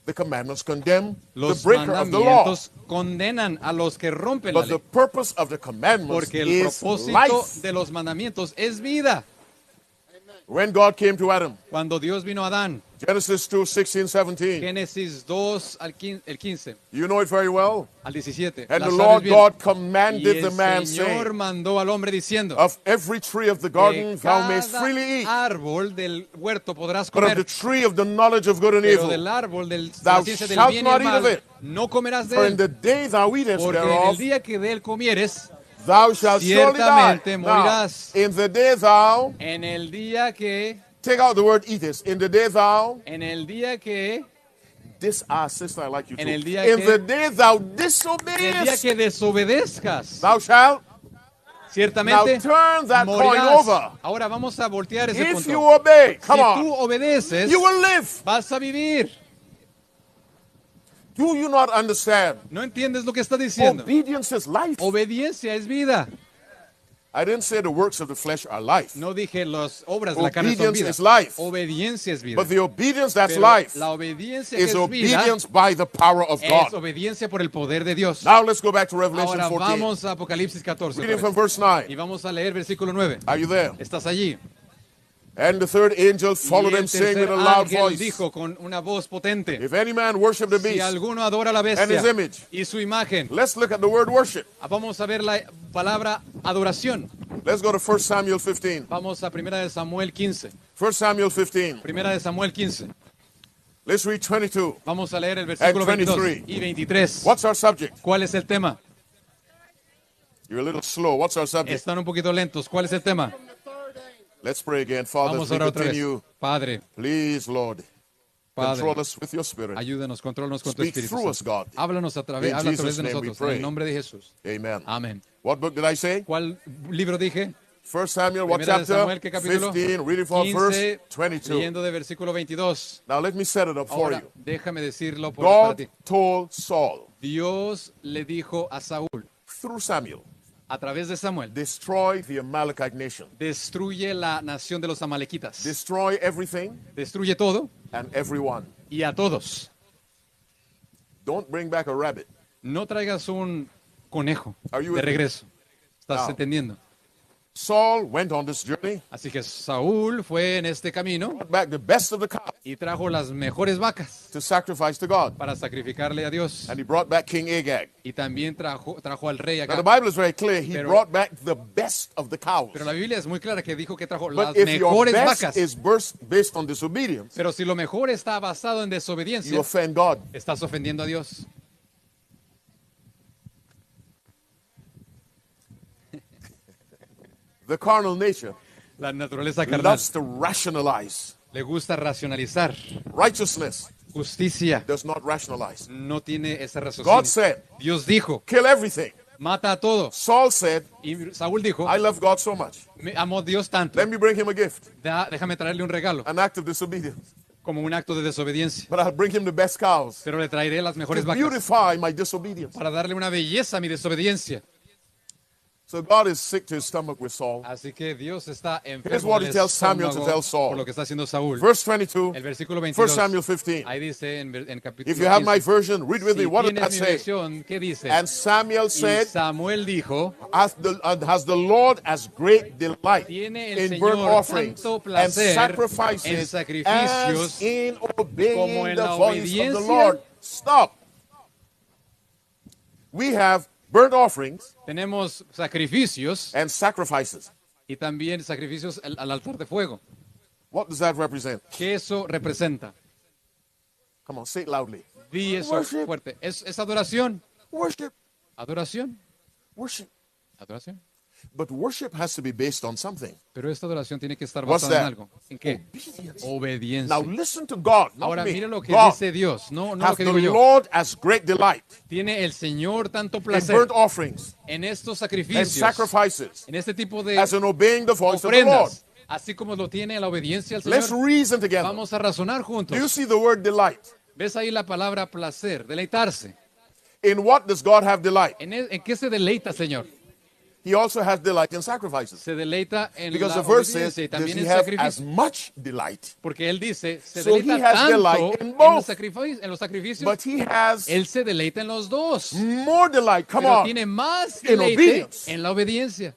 The commandments condemn the Los breaker of the law. mandamientos condenan a los que rompen la But the ley. purpose of the commandments Porque el is propósito life. de los mandamientos es vida. When God came to Adam, Cuando Dios vino a Adán, Genesis 2, 16, 17, Génesis 2 el 15 you know it very well. al 17. And la the sabes Lord bien. God Y commanded the el man, Señor saying, mandó al hombre diciendo of every tree of the garden que thou mayst cada freely eat, árbol del huerto podrás but of the comer, tree of the knowledge of good and pero evil, del árbol de thou la ciencia del shalt bien y not el eat of mal it. no comerás de For in él, the day thou eatest porque en el thereof, día que de él comieres, thou shalt surely die. ciertamente Now, morirás. in the day thou, en el día que, take out the word eatest, in the day thou, en el día que, sister, I like you too. En el día In que- the day thou en el día disobeyest, que desobedezcas, thou shalt ciertamente now turn that coin morirás. over. Ahora vamos a voltear ese If punto. you obey, Si come tú on, obedeces, you will live. vas a vivir. Do you not understand? ¿No entiendes lo que está diciendo? Obedience is life. Obediencia es vida. I didn't say the works of the flesh are life, No dije las obras de la carne son Obedience vida. is life. Obediencia es vida. but the obedience that's Pero life la obediencia que is es vida obedience by the power of es God. obediencia por el poder de Dios. Now let's go back to Revelation Ahora 14. vamos a Apocalipsis 14. Reading otra from vez. verse Y 9. vamos a leer versículo 9. Are you there? ¿Estás allí? And the third angel Y followed el them, saying tercer with a loud ángel voice, dijo con una voz potente: if any man worship the si beast, alguno adora a la and his bestia image. y su imagen. Let's look at the word worship. Vamos a ver la palabra adoración. Let's go to 1 Samuel 15. Vamos a Primera de Samuel 15. 1 Samuel 15. Primera de Samuel 15. Let's read 22. Vamos a leer el versículo And 22 23. y 23. What's our subject? ¿Cuál es el tema? You're a little slow. What's our subject? Están un poquito lentos. ¿Cuál es el tema? Let's pray again. Father, Vamos as a we orar otra vez. continue, Padre, please, Lord, Padre, control us with your spirit. ayúdanos, controlnos con tu Speak Espíritu through us, Santo. God. Háblanos a través, In habla a través Jesus' de name we nosotros. En pray. el nombre de Jesús. Amen. Amén. What book did I say? ¿Cuál libro dije? 1 Samuel, what Primera de chapter? Samuel, ¿qué capítulo? 15, reading from verse 15, 22. leyendo de versículo 22. Now let me set it up for Ahora, you. déjame decirlo para God ti. told Saul Dios le dijo a Saúl, through Samuel, a través de Samuel, destroy the Amalekite nation. destruye la nación de los amalequitas. Destroy everything Destruye todo and everyone. y a todos. Don't bring back a rabbit. No traigas un conejo Are you de with me? regreso. ¿Estás Now. entendiendo? Saul went on this journey, Así que Saúl fue en este camino brought back the best of the cows y trajo las mejores vacas to sacrifice to God. para sacrificarle a Dios. And he brought back King Agag. Y también trajo al rey Now acá. the Bible is very clear. He Pero- brought back the best of the cows. Pero la Biblia es muy clara que dijo que trajo las But if your mejores best vacas. is based on disobedience, Pero si lo mejor está basado en you desobediencia, offend God. estás ofendiendo a Dios. The carnal nature La naturaleza carnal loves to rationalize. le gusta racionalizar. Righteousness Justicia does not rationalize. no tiene ese God raciocinio. said, Dios dijo, kill everything. mata a todos. Saul said, Y Saúl dijo, I love God so much. me amó a Dios tanto. Let me bring him a gift, Déjame traerle un regalo, an act of disobedience. como un acto de desobediencia. But I'll bring him the best cows Pero le traeré las mejores to vacas beautify my disobedience. para darle una belleza a mi desobediencia. So God is sick to his stomach with Saul. Así que Dios está Here's enfermo what del he tells Samuel to estómago tell Saul. por lo que está haciendo Saúl. Verse 22, El versículo 1 22. Samuel 15. Ahí dice en capítulo If you have my 15. version, read with me. Si What does tienes that mi say? versión, ¿qué dice? And Samuel Y said, Samuel dijo, has the Lord as great delight tiene el in Señor burnt offerings tanto and placer en sacrifices sacrificios as in como obeying en the la voice of the obediencia. Lord. Stop. We have burnt offerings tenemos sacrificios and sacrifices. y también sacrificios al altar de fuego. What does that represent? ¿Qué eso representa? Come on, say it loudly. Di eso Worship. fuerte. Es adoración. Worship, Adoración. worship. Adoración. But worship has to be based on something. Pero esta adoración tiene que estar What's basada en that? algo. ¿En qué? Obedience. Obediencia. Now listen to God, not Ahora me. mira lo que God dice Dios, no lo hath que the digo yo. Lord as great delight Tiene el Señor tanto in placer burnt offerings en estos and sacrificios, sacrifices en este tipo de as in obeying the voice of the Lord. ofrendas, así como lo tiene en la obediencia al Let's Señor. reason together. Vamos a razonar Do you juntos. see the word delight? ¿Ves ahí la palabra placer, deleitarse? In what does God have delight? ¿En qué se deleita, Señor? He also has delight in sacrifices. Se deleita en Because la the verse says, obediencia y does también he en have as sacrificio. much delight? Porque Él dice, se So he deleita has tanto delight in en both. los sacrificios, But he has Él se deleita en los dos. more delight. Come Pero on. tiene más In deleite obedience. en la obediencia.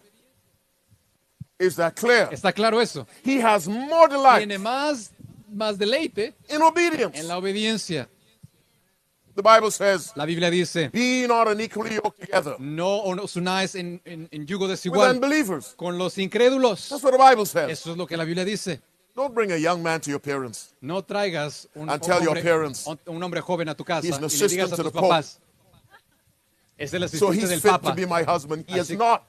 Is that clear? ¿Está claro eso? He has more delight Tiene más deleite in obedience. en la obediencia. The Bible says, La Biblia dice, be not unequally yoked together no os unáis en yugo with desigual unbelievers. con los incrédulos. That's what the Bible says. Eso es lo que la Biblia dice. Don't bring a young man to your parents. No traigas And tell your parents, un hombre joven a tu casa he's an y le digas assistant a to tus the Pope. papás. Es el So asistente he's del fit Papa to be my husband. He is Así- not.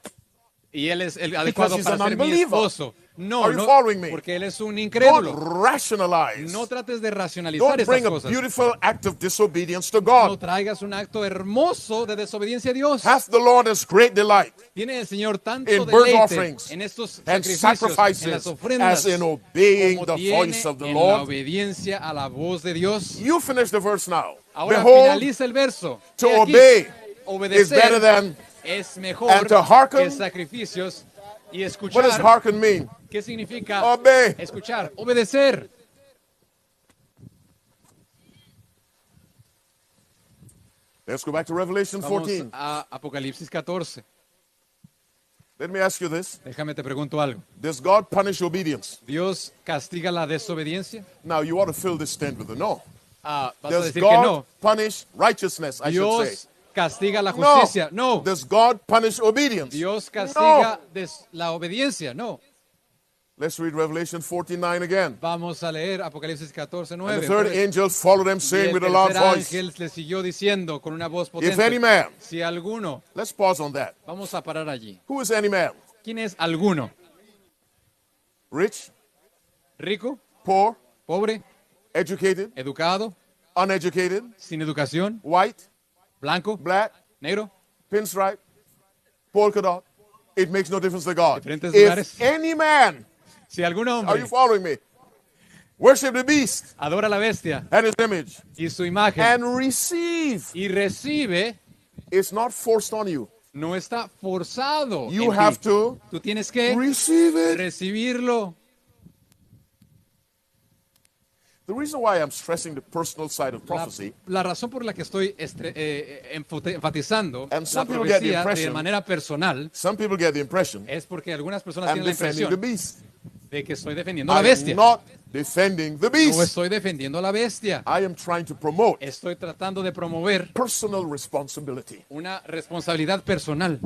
y él es el adecuado he's para an ser mi unbeliever. esposo. No, Are you no, following me? porque él es un Don't incrédulo. rationalize. No trates de racionalizar Don't esas bring a cosas. beautiful act of disobedience to No God. traigas un acto hermoso de desobediencia a Dios. Hath the Lord as great delight Tiene el Señor tanto in burnt deleite offerings en estos and sacrificios, en las sacrifices ofrendas, as in obeying como the tiene voice of the en la Lord. obediencia a la voz de Dios. You finish the verse now. Ahora Behold, finaliza el verso. to He aquí, obey is obedecer better than es mejor and to hearken que sacrificios Y What does escuchar, hearken mean? ¿qué significa Obey. escuchar? Obedecer. Let's go back to Revelation Vamos 14. a Apocalipsis 14. Let me ask you this. Déjame te pregunto algo. Does God punish obedience? ¿Dios castiga la desobediencia? Now, you ought to fill this tent with a no. Vas a Does decir que God no. punish righteousness, I should say? Dios castiga la No. justicia. No. Does God punish obedience? Dios castiga No. la obediencia. No. Let's read Revelation 14:9 again. Vamos a leer Apocalipsis 14, And 9. the third angel followed them, Y saying el with a loud tercer voice. ángel le siguió diciendo con una voz If any potente, man, si alguno, let's pause on that. vamos a parar allí. Who is any man? ¿Quién es alguno? Rich, ¿Rico? poor, ¿Pobre? educated, ¿Educado? uneducated, ¿Sin educación? white, ¿Blanco? black, ¿Negro? pinstripe, polka dot. It makes no difference to God. Diferentes lugares. If any man, Si algún are hombre you following me? Worship the beast adora a la bestia and his image y su imagen and receive. y recibe, It's not forced on you. no está forzado You en have ti. to Tú tienes que receive it. recibirlo. The reason why I'm stressing the personal side of prophecy, La razón por la que estoy enfatizando And la some people get the profecía de impression- manera personal some people get the impression es porque algunas personas I'm tienen la defending the impresión beast. de que estoy defendiendo a la I am bestia. not defending the No beast. estoy defendiendo a la bestia. I am trying to promote Estoy tratando de promover personal responsibility. una responsabilidad personal.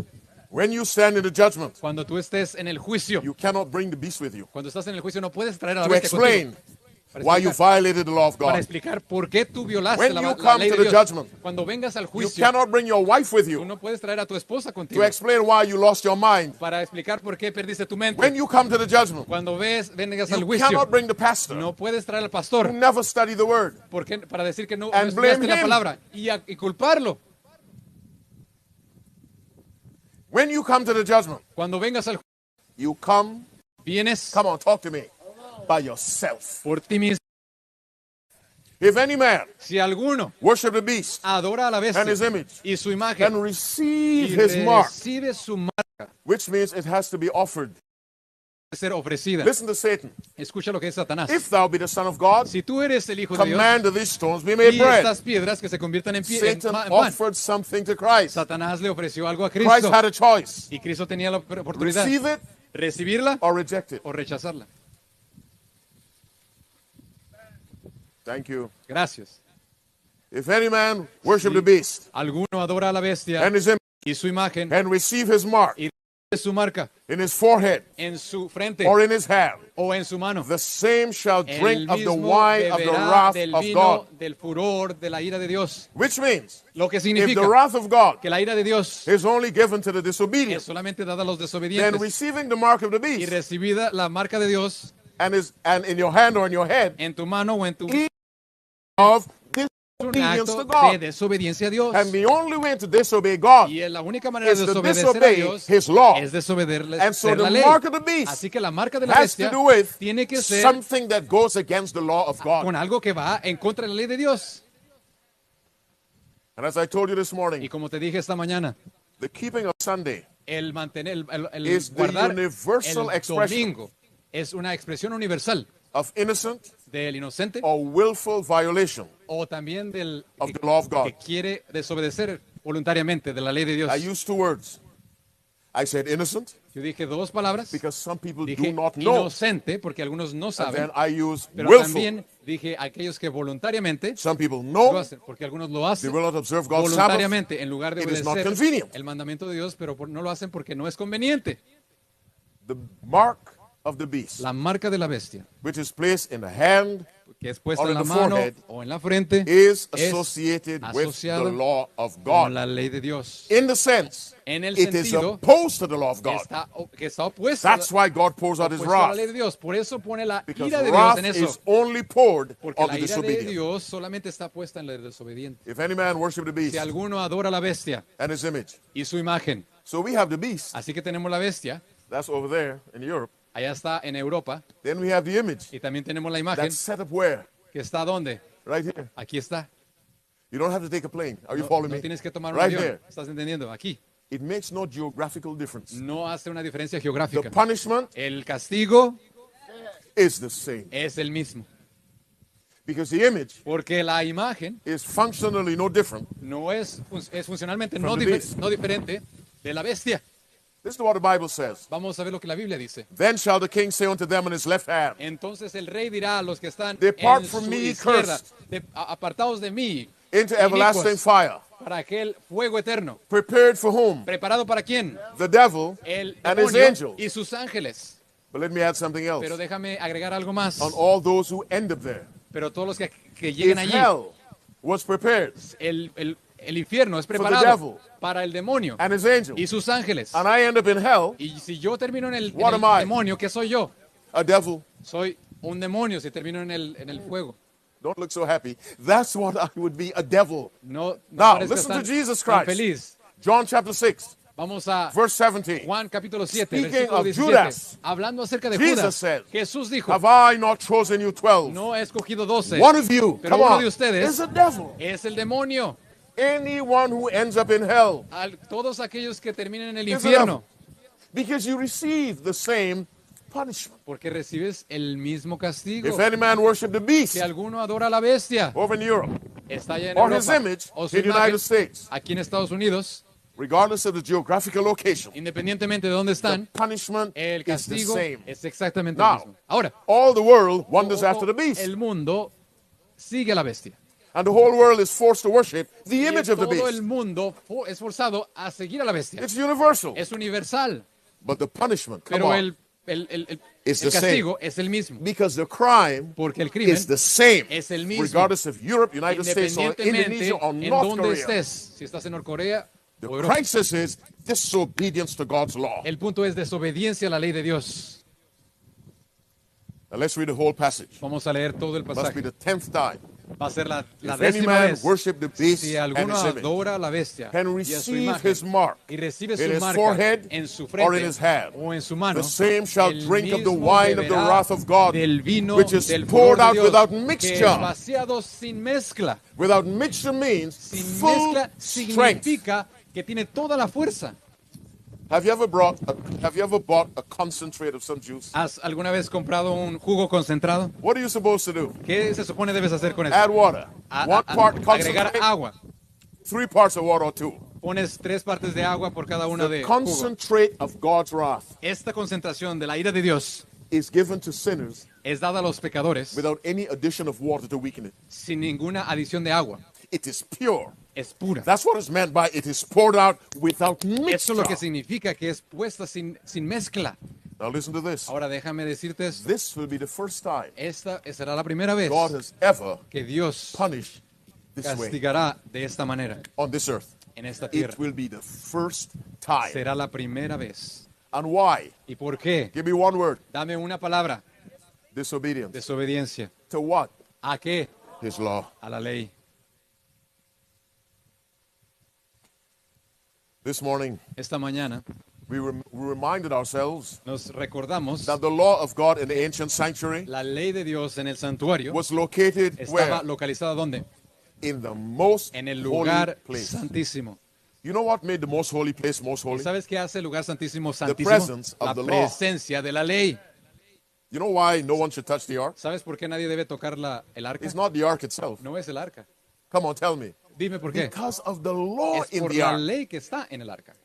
When you stand in the judgment, Cuando tú estés en el juicio, you cannot bring the beast with you cuando estás en el juicio no puedes traer a la to bestia explain contigo. Para why you explicar, violated the law of para God. explicar por qué tú violaste When la you come ley to de the Dios. judgment, Cuando vengas al You juicio, cannot bring your wife with tú you no puedes traer a tu esposa to contigo explain why you lost your mind. para explicar por qué perdiste tu mente. When you come to the judgment, Cuando vengas al you juicio, cannot bring the pastor no puedes traer al who pastor never studied the word. para decir que no, And no estudiaste blame la him. palabra y culparlo. When you come to the judgment, Cuando vengas al juicio, you come on, talk to me, by yourself. por ti mismo. If any man Si alguno worship the beast adora a la bestia and his image y su imagen and receive y his mark, recibe su marca, which means it has to be offered. debe ser ofrecida. Listen to Satan. Escucha lo que es Satanás. If thou be the Son of God, Si tú eres el hijo de Dios command that these stones be made y bread. estas piedras que se conviertan en Satan pan. offered something to Christ. Satanás le ofreció algo a Christ Cristo had a choice. y Cristo tenía la oportunidad Receive it recibirla or reject it. o rechazarla. Thank you. Gracias. If any man worship the beast Alguno adora a la bestia and his image y su imagen and receive his mark y su marca in his forehead en su frente or in his hand, o en su mano. the same shall El drink of the mismo wine of the beberá wrath del of vino God. del furor de la ira de Dios. Which means, Lo que if significa the wrath of God que la ira de Dios is only given to the es disobedient, solamente dada a los then desobedientes receiving the mark of the y beast recibida la marca de Dios and in your hand or in your head en tu mano o en tu of un disobedience acto to God. de desobediencia a Dios. And the only way to disobey God Y la única manera is de to desobedecer a disobey Dios his law. es desobedecer And so la the ley. mark of the beast Así que la marca de la has to bestia do with tiene que ser something that goes against the law of God. con algo que va en contra de la ley de Dios. And as I told you this Y morning, como te dije esta mañana, the keeping of Sunday el mantener, el is the guardar universal el expression domingo es una expresión universal of innocent del inocente or willful violation o también del of the law of God. que quiere desobedecer voluntariamente de la ley de Dios. I used two words. I said innocent Yo dije dos palabras. because some people do Dije not know. inocente porque algunos no And saben, then I use pero willful. también dije aquellos que voluntariamente Some people lo know hacen, porque algunos lo they hacen will not observe God's Sabbath. voluntariamente en lugar de It is not obedecer convenient. el mandamiento de Dios, pero no lo hacen porque no es conveniente. The mark of the beast, La marca de la bestia, which is placed in the hand, que es puesta or en in la the mano forehead, o en la frente, is es associated with the asociada law of con God. la ley de Dios. In the sense, En el it is sentido opposed to the law of God. que está opuesta, That's why God pours out his opuesta a la wrath. ley de Dios. Por eso pone la Because ira de Dios wrath en eso. is only poured Porque on la the ira de disobedient. Dios solamente está puesta en la desobediente. If any man worship the beast Si alguno adora a la bestia and his image. y su imagen, So we have the beast. así que tenemos la bestia, That's over there in Europe. allá está en Europa, Then we have the image. y también tenemos la imagen, That's set up where? que está ¿dónde? Right here. Aquí está. You don't have to take a plane. Are you No, following no me? tienes que tomar un Right avión. there. ¿Estás entendiendo? Aquí. It makes no geographical difference. no hace una diferencia The geográfica. punishment El castigo is the same. es el mismo, Because the image porque la imagen is functionally no different. no es, es funcionalmente From no, the beast. no diferente de la bestia. This is what the Bible says. Vamos a ver lo que la Biblia dice. Then shall the king say unto them on his left hand, Entonces el rey dirá a los que están Depart en from su me, izquierda, cursed. apartados de mí, into everlasting inicuos, fire. para aquel fuego eterno. Prepared for whom? ¿Preparado para quién? The devil El and his demonio angels. y sus ángeles. But let me add something else. Pero déjame agregar algo más. On all those who end up there. Pero todos los que If lleguen allí, hell was prepared el infierno es the preparado devil para el demonio and his angels, y sus ángeles. and I end up in hell, Y si yo termino en el What am I? demonio, ¿qué soy yo? a devil. Soy un demonio si termino en el fuego. Don't look so happy. That's what I would be, a devil. No, no Now, parezcas listen tan, to Jesus tan Christ. feliz. John chapter 6, Vamos a verse 17. Juan capítulo 7, Speaking versículo of 17. Judas, Hablando acerca de Jesus Judas, said, Jesús dijo, Have I not chosen you 12? no he escogido 12, One of you, pero come uno on, de ustedes is a devil. es el demonio. Anyone who ends up in hell Todos aquellos que terminen en el is a infierno, devil. Because you receive the same punishment. porque recibes el mismo castigo. If any man worship the beast Si alguno adora a la bestia, over in Europe, está allá en or his Europa, image o su in the imagen, United States, aquí en Estados Unidos, regardless of the geographical location, independientemente de dónde the están, punishment el is the castigo same. es exactamente Now, el mismo. Ahora, all the world wanders after the todo beast, el mundo sigue a la bestia. and the whole world is forced to worship the Y image of the todo el beast. mundo es forzado a seguir a la bestia. It's universal, Es universal, but the punishment, come pero on, el It's the castigo es el mismo. because the crime Porque el crimen is the same, es el mismo. regardless of Europe, United States, or Independientemente Indonesia, or en North donde Korea. estés, si estás en Norcorea The o Europa. crisis is disobedience to God's law. El punto es desobediencia a la ley de Dios. Now let's read the whole passage. Vamos a leer todo el Must be pasaje. the 10th time. Va a ser la If any décima man vez. worship the beast Si and alguno his image, adora a la bestia can y a su receive imagen his mark y recibe in su his marca forehead en su or in his frente hand, o en su mano, the same shall el drink of the mismo wine of the beberá wrath of God, del vino which is del poured furor de out Dios, without que es mixture. vaciado sin mezcla. Without mixture means Sin full mezcla strength. significa que tiene toda la fuerza. Have you ever bought a concentrate of some juice? ¿Has alguna vez comprado un jugo concentrado? What are you supposed to do? ¿Qué se supone debes hacer con eso? Add water. One part Agregar concentrate, agua. 3 parts of water or 2. Pones 3 partes de agua por cada una The de jugo. concentrate of God's wrath Esta concentración de la ira de Dios is given to sinners es dada a los pecadores without any addition of water to weaken it. sin ninguna adición de agua. It is pure. Es pura. That's what is meant by it is poured out without Eso mixture. es lo que significa que es puesta sin mezcla. Now listen to this. Ahora déjame decirte esto. This will be the first time Esta será la primera vez God has ever que Dios punished this way castigará de esta manera on this earth. en esta tierra. It will be the first time. Será la primera vez. And why? ¿Y por qué? Give me one word. Dame una palabra. Disobedience. Desobediencia. To what? ¿A qué? His law. A la ley. This morning, Esta mañana we reminded ourselves nos recordamos that the law of God in the ancient sanctuary la ley de Dios en el santuario was located estaba where? localizada ¿dónde? In the most En el holy lugar place. santísimo. You know what made the most holy place most ¿Y holy? sabes qué hace el lugar santísimo santísimo? presence of La the law. presencia de la ley. You know why no one should touch the ark? ¿Sabes por qué nadie debe tocar el arca? It's not the ark itself. No es el arca. Come on, tell me. Dime por qué. Because of the law Es in por the la ark. ley que está en el arca.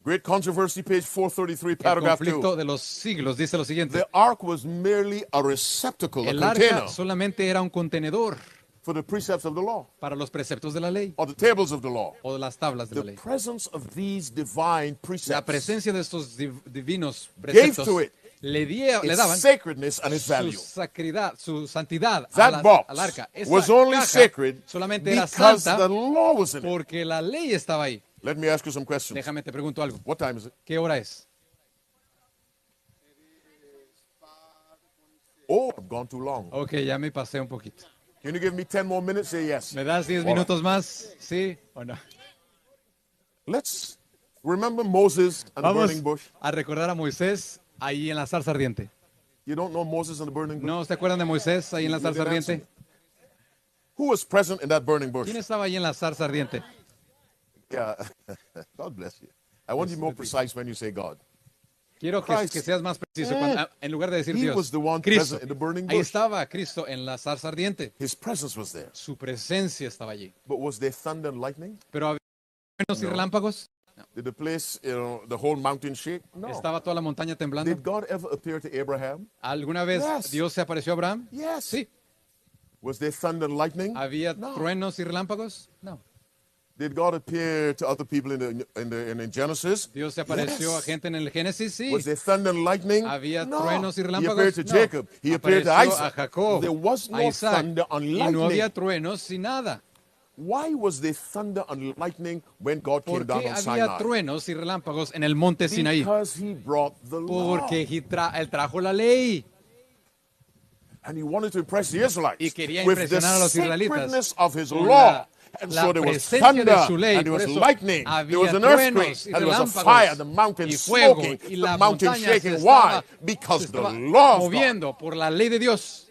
Great controversy, page 433, El paragraph conflicto 2. de los siglos dice lo siguiente. The ark was merely a receptacle, a El container arca solamente era un contenedor for the precepts of the law, para los preceptos de la ley or the tables of the law. o de las tablas de la The ley. presence of these divine La precepts, presencia de estos divinos Gave preceptos to it le its daban sacredness and its su value. sacridad, su santidad That box al arca. Esta was only caja sacred solamente era because santa the law was in it. porque la ley estaba ahí. Let me ask you some questions. Déjame te pregunto algo. What time is it? ¿Qué hora es? Oh, I've gone too long. Ok, ya me pasé un poquito. Can you give me 10 more minutes? Say yes. ¿Me das 10 All right. minutos más? ¿Sí o no? Let's remember Moses and the Vamos burning bush. a recordar a Moisés ahí en la zarza ardiente. You don't know Moses and the burning bush? ¿No se acuerdan de Moisés ahí en la You zarza didn't answer ardiente? Who was present in that burning bush? ¿Quién estaba ahí en la zarza ardiente? Yeah. God bless you. I want you more precise when you say God. Quiero que Christ. seas más preciso. En lugar de decir He Dios, was the one Cristo. present in the burning Ahí bush. estaba Cristo en la zarza ardiente. His presence was there. Su presencia estaba allí. But was there thunder and lightning? Pero había truenos y relámpagos. Did the place, the whole mountain shake? No. Estaba toda la montaña temblando. Did God ever appear to Abraham? ¿Alguna vez Yes. Dios se apareció a Abraham? Yes. Sí. Was there thunder and lightning? ¿Había No. truenos y relámpagos? No. Did God appear to other people in Genesis? Dios se apareció Yes. a gente en el Génesis, sí. Was there thunder and lightning? Había No. truenos y He relámpagos. appeared to No. Jacob. He appeared to Apareció Isaac. a Jacob, There was a no Isaac, thunder and y no lightning. había truenos y nada. Why was there thunder and lightning when God came ¿Por down qué on había Sinai? truenos y relámpagos en el monte Sinaí? Because he brought the law. Porque él trajo la ley. And he wanted to impress the Israelites Y quería with the impresionar a los israelitas sacredness of his con law. And la so there was presencia de thunder, su ley. and there Por was eso lightning, there was había an truenos earthquake, y and there was a relámpagos fire, the mountain y fuego, smoking, y the la mountain montaña shaking. se Why? estaba- Because se the estaba law of God. moviendo por la ley de Dios.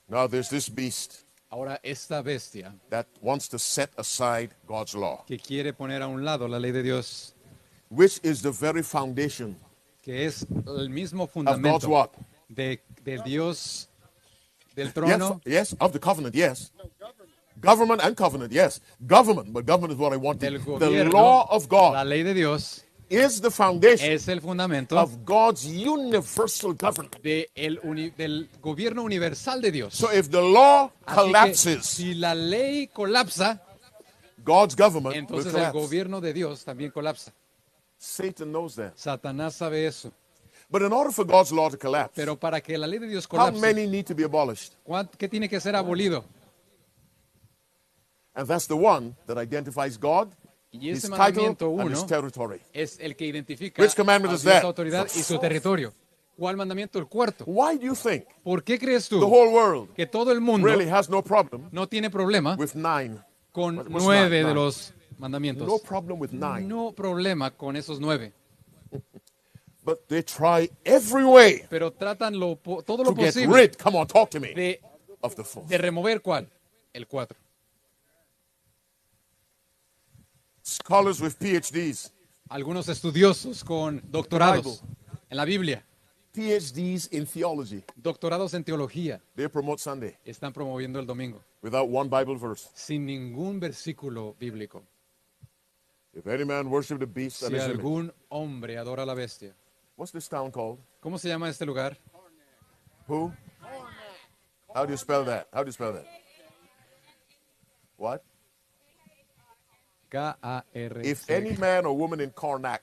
Now there's this beast Ahora esta bestia that wants to set aside God's law, que quiere poner a un lado la ley de Dios, which is the very foundation que es el mismo of God's fundamento what? del Dios del Yes, trono, yes, of the covenant, yes. Government and covenant, yes. Government, but government is what I want. del The gobierno. law of La God ley de Dios is the foundation es el fundamento of God's universal government. del gobierno universal de Dios. So if the law Así que, collapses, si la ley colapsa, God's government will entonces el collapse. gobierno de Dios también colapsa. Satan knows that. Satanás sabe eso. But in order for God's law to collapse, Pero para que la ley de Dios how colapse, many need to be abolished? ¿qué tiene que ser abolido? And that's the one that identifies God, Y his ese title, mandamiento and his uno territory. es el que identifica Which commandment a is Dios, that? su autoridad y su territorio. ¿Cuál mandamiento? El cuarto. Why do you think ¿Por qué crees the tú whole world que todo el mundo really has no problem no tiene problema with 9? con What's 9 nine? de los mandamientos? No problem with 9. No problema con esos 9. But they try every way Pero tratan todo to lo get posible rid, come on, talk to me, de, of the fourth. de remover ¿cuál? El 4. Scholars with PhDs, Algunos estudiosos con doctorados en la Biblia, PhDs in theology, doctorados en teología, they promote Sunday están promoviendo el domingo without one Bible verse. sin ningún versículo bíblico. If any man worship the beast and Si his image. algún hombre adora a la bestia. What's this town called? ¿Cómo se llama este lugar? Who? How do you spell that? How do you spell that? What? K-A-R. If any man or woman in Karnak,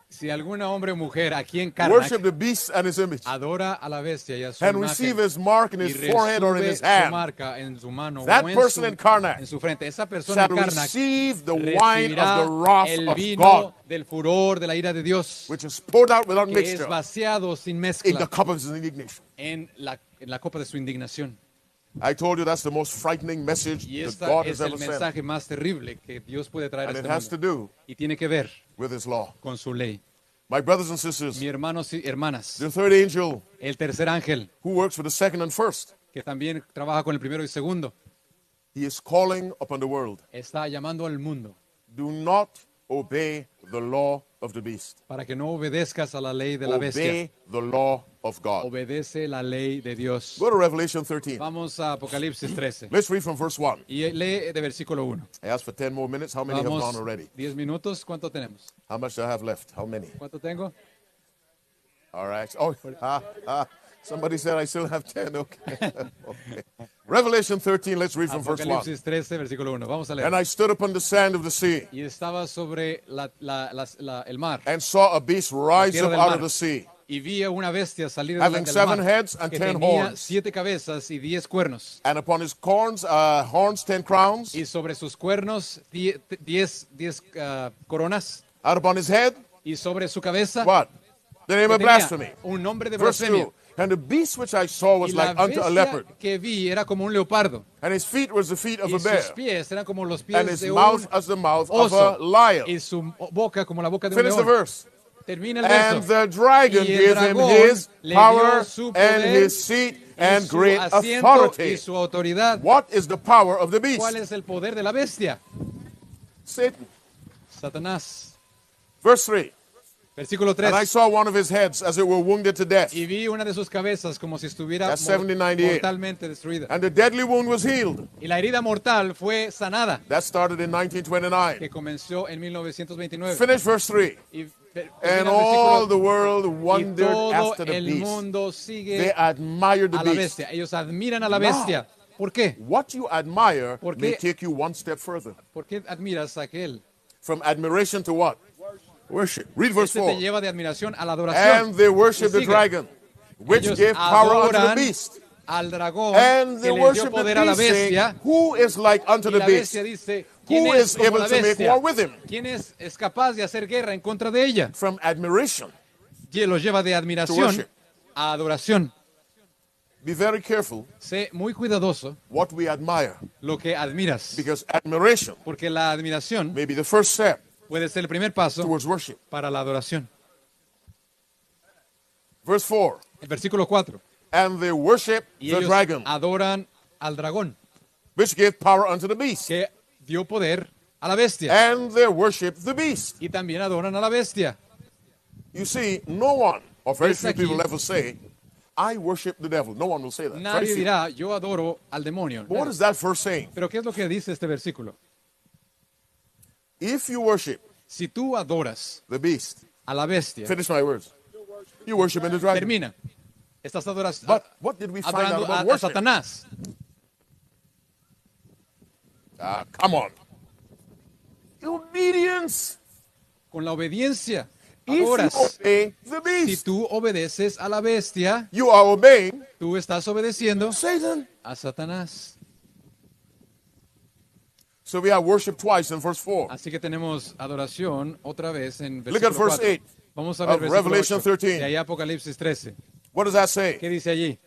Si algún hombre o mujer aquí en Karnak worship the beast and his image adora a la bestia y a su and imagen receive his mark in y his forehead or in recibe his su hand, marca en su mano that o en person su, in Karnak en su frente, esa persona shall en Karnak receive the wine recibirá of the wrath el of vino God, del furor de la ira de Dios, which is poured out without que es mixture vaciado sin in the mezcla cup of his indignation. en la copa de su indignación. I told you that's the most frightening message Y that este God es has el ever sent. mensaje más terrible que Dios puede traer a And it este has to mundo. do Y tiene que ver with his law. con su ley. My brothers and sisters, Mi hermanos y hermanas, the third angel el tercer ángel, who works for the second and first, que también trabaja con el primero y segundo, he is calling upon the world. está llamando al mundo Do not obey the law of the beast. para que no obedezcas a la ley de la bestia. Obey the law of God. Obedece la ley de Dios. Go to Revelation 13. Vamos a Apocalipsis 13 Let's read from verse 1. y lee de versículo 1. I asked for 10 more minutes. How many have gone Vamos, already? 10 minutos. ¿Cuánto tenemos? How much do I have left? How many? ¿Cuánto tengo? All right. Oh, somebody said I still have 10. Okay. Okay. Revelation 13, let's read from verse 1. Apocalipsis 13, versículo 1. Vamos a leer. And I stood upon the sand of the sea Y estaba sobre el mar. and saw a beast rise tierra up del out mar. of the sea, Y vi a una bestia salir having del 7 mar, heads and que 10 tenía horns. 7 cabezas y 10 cuernos. and upon his horns 10 crowns, Y sobre sus cuernos 10 coronas. and upon his head, Y sobre su cabeza what? The name que of tenía blasphemy. un nombre de Verse blasfemia. 2. And the beast which I saw Y was la like unto a leopard, bestia que vi era como un leopardo. and his feet was the feet of Y a bear, sus pies eran como los and pies his de mouth un as the mouth of oso. a lion. Y su boca como la boca de un Finish the león. verse. Termina el And verso. the dragon Y el gave him dragón his le dio power su and poder his seat and su great asiento authority. y su autoridad. What is the power of the beast? ¿Cuál es el poder de la bestia? Satan. Satanás. Verse 3. Versículo And I 3. saw one of his heads as it were wounded to death, Y vi una de sus cabezas como si estuviera That's 7098. mortalmente destruida. and the deadly wound was healed. Y la herida mortal fue sanada, That started in 1929. que comenzó en 1929. Finish verse 3. Y And termina el all versículo, the world y wondered todo after the el beast. mundo They sigue admired the a la beast. bestia. Ellos admiran a la bestia. ¿Por qué? What you admire ¿Por may qué? take you one step further. ¿Por qué admiras a aquel? From admiration to what? Worship. Read verse Este te 4. lleva de admiración a la adoración. And they worship the Sigue. dragon, which Ellos gave power unto the adoran beast. al dragón And que they le dio worship the poder a la beast, saying, bestia. who is like unto Y the la beast? bestia dice, ¿quién Who es is como able la to make bestia? war with him? ¿Quién es capaz de hacer guerra en contra de ella? From admiration. Y los lleva de To admiración worship. a adoración. Be very careful Sé muy cuidadoso what we admire, lo que admiras, because admiration porque la admiración may be the first step puede ser el primer paso towards worship. para la adoración. Verse 4. El versículo 4. And they worship Y the ellos dragon, adoran al dragón, which gave power unto the beast. que dio poder a la bestia. And they worship the beast. Y también adoran a la bestia. You see, no one, or very Es few people aquí. ever say, I worship the devil. No one will say that. Very Nadie few. dirá, yo adoro al demonio. But what is that verse saying? Pero ¿qué es lo que dice este versículo? If you worship Si tú adoras the beast, a la bestia, finish my words, you worship in the dragon. termina. Estás But what did we find out adorando about a worship? Satanás. Come on. Obedience. Con la obediencia. If you Adoras. obey the Si beast, tú obedeces a la bestia, you are obeying tú estás obedeciendo Satan. a Satanás. So we have worship twice in verse 4. Así que tenemos adoración otra vez en Look at versículo verse 4. 8 Vamos a ver of versículo Revelation 8 13. de ahí Apocalipsis 13. What does that say? ¿Qué dice allí?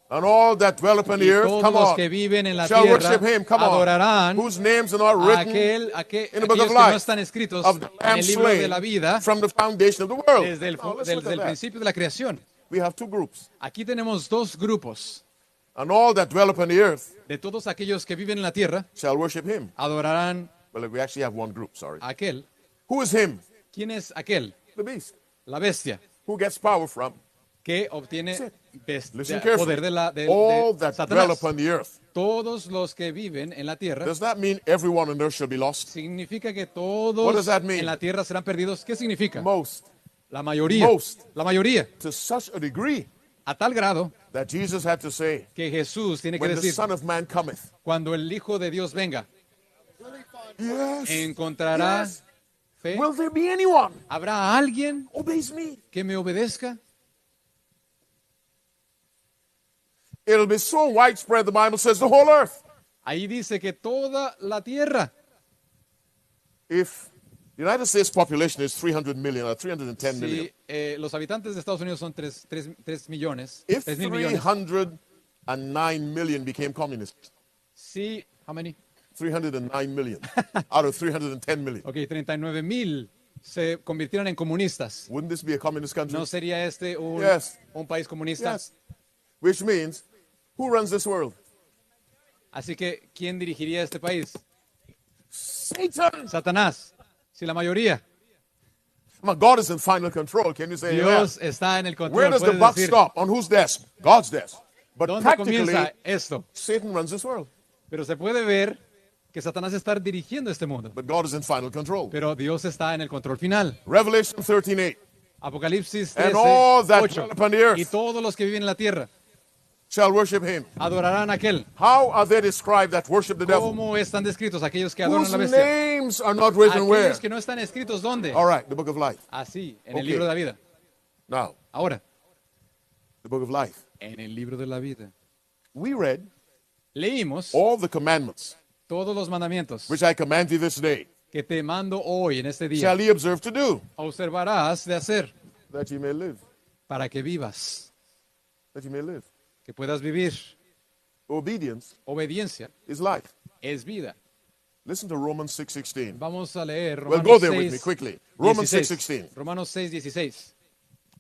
And all that dwell upon the Y earth, todos come los on, que viven en la shall tierra worship him, come on, adorarán whose names are not a written aquellos in the book que of no life están escritos of the en Lamb el libro de la slain vida from the foundation of the world. desde el, Now, let's look desde at el that. principio de la creación. We have two groups. Aquí tenemos dos grupos. And all that dwell upon the earth De todos aquellos que viven en la tierra shall worship him. adorarán Well, we actually have one group, sorry. a aquel. Who is him? ¿Quién es aquel? The beast. La bestia Who gets power from? que obtiene Listen carefully. poder de All that dwell Satanás. upon the earth. Todos los que viven en la tierra. Does that mean everyone on earth shall be lost? ¿Significa que What todos does that mean? en la tierra serán perdidos? ¿Qué significa? Most. La mayoría. Most. La mayoría. To such a degree A tal grado that Jesus had to say, que Jesús tiene que when the decir, Son of Man cometh, cuando el Hijo de Dios venga, yes, ¿encontrará yes. fe? Will there be anyone ¿Habrá alguien obeys me? que me obedezca? It'll be so widespread, the Bible says, the whole earth. Ahí dice que toda la tierra, If the United States population is 300 million or 310 million, si los habitantes de Estados Unidos son 3 millones, if 3 mil millones, 309 million became communist, sí, how many? 309 million out of 310 million, Ok, 39,000 se convirtieron en comunistas. wouldn't this be a communist country? ¿No sería este Yes. un país comunista? Yes. Which means, who runs this world? Así que, ¿quién dirigiría este país? Satan. Satanás. Si la mayoría. Come on, God is in final control. Can you say amen? Dios está en el Where control. does the Puedes buck decir, stop? On whose desk? God's desk. But ¿dónde practically, comienza esto? Satan runs this world. Pero se puede ver que Satanás está dirigiendo este mundo. But God is in final control. Pero Dios está en el control final. Revelation 13:8. Apocalipsis And 13, all that 8. dwell upon the earth Y todos los que viven en la tierra shall worship him. adorarán a aquel. How are they described that worship the devil? ¿Cómo están descritos aquellos que adoran a Whose la bestia? names are not written where? Aquellos que no están escritos, ¿dónde? All right, the book of life. Así, en el Ok. libro de la vida. Now, Ahora, the book of life. en el libro de la vida. We read Leímos all the commandments todos los mandamientos which I command thee this day. que te mando hoy en este día. Shall ye observe to do, Observarás de hacer that ye may live. para que vivas, That ye may live. que puedas vivir. Obedience Obediencia is life. es vida. Listen to Romans 6:16. Vamos a leer Well, Romanos go there with 6, me quickly. Romans 16. 6:16. Romanos 6, 16.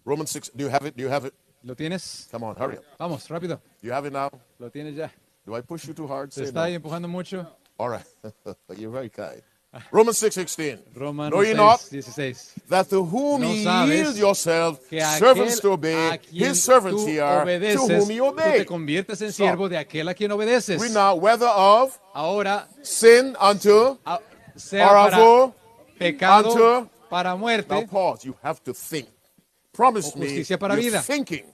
Romans 6. Do you have it? Do you have it? ¿Lo tienes? Come on, hurry up. Vamos, rápido. You have it now? Lo tienes ya. Do I push you too hard? ¿Se Say está ahí no. empujando mucho? All right. You're very kind. Romans 6:16. Romanos Know ye not 6:16. that to whom ¿No ye sabes yield yourselves que servants to a obey, quien his servants tú ye are, to obedeces, whom ye tú obey? te conviertes en siervo de aquel a quien obedeces? We now, whether of Ahora, sin unto, sea or para of pecado, unto. para Now muerte, pause. You have to think. Promise o me justicia para you're vida. thinking.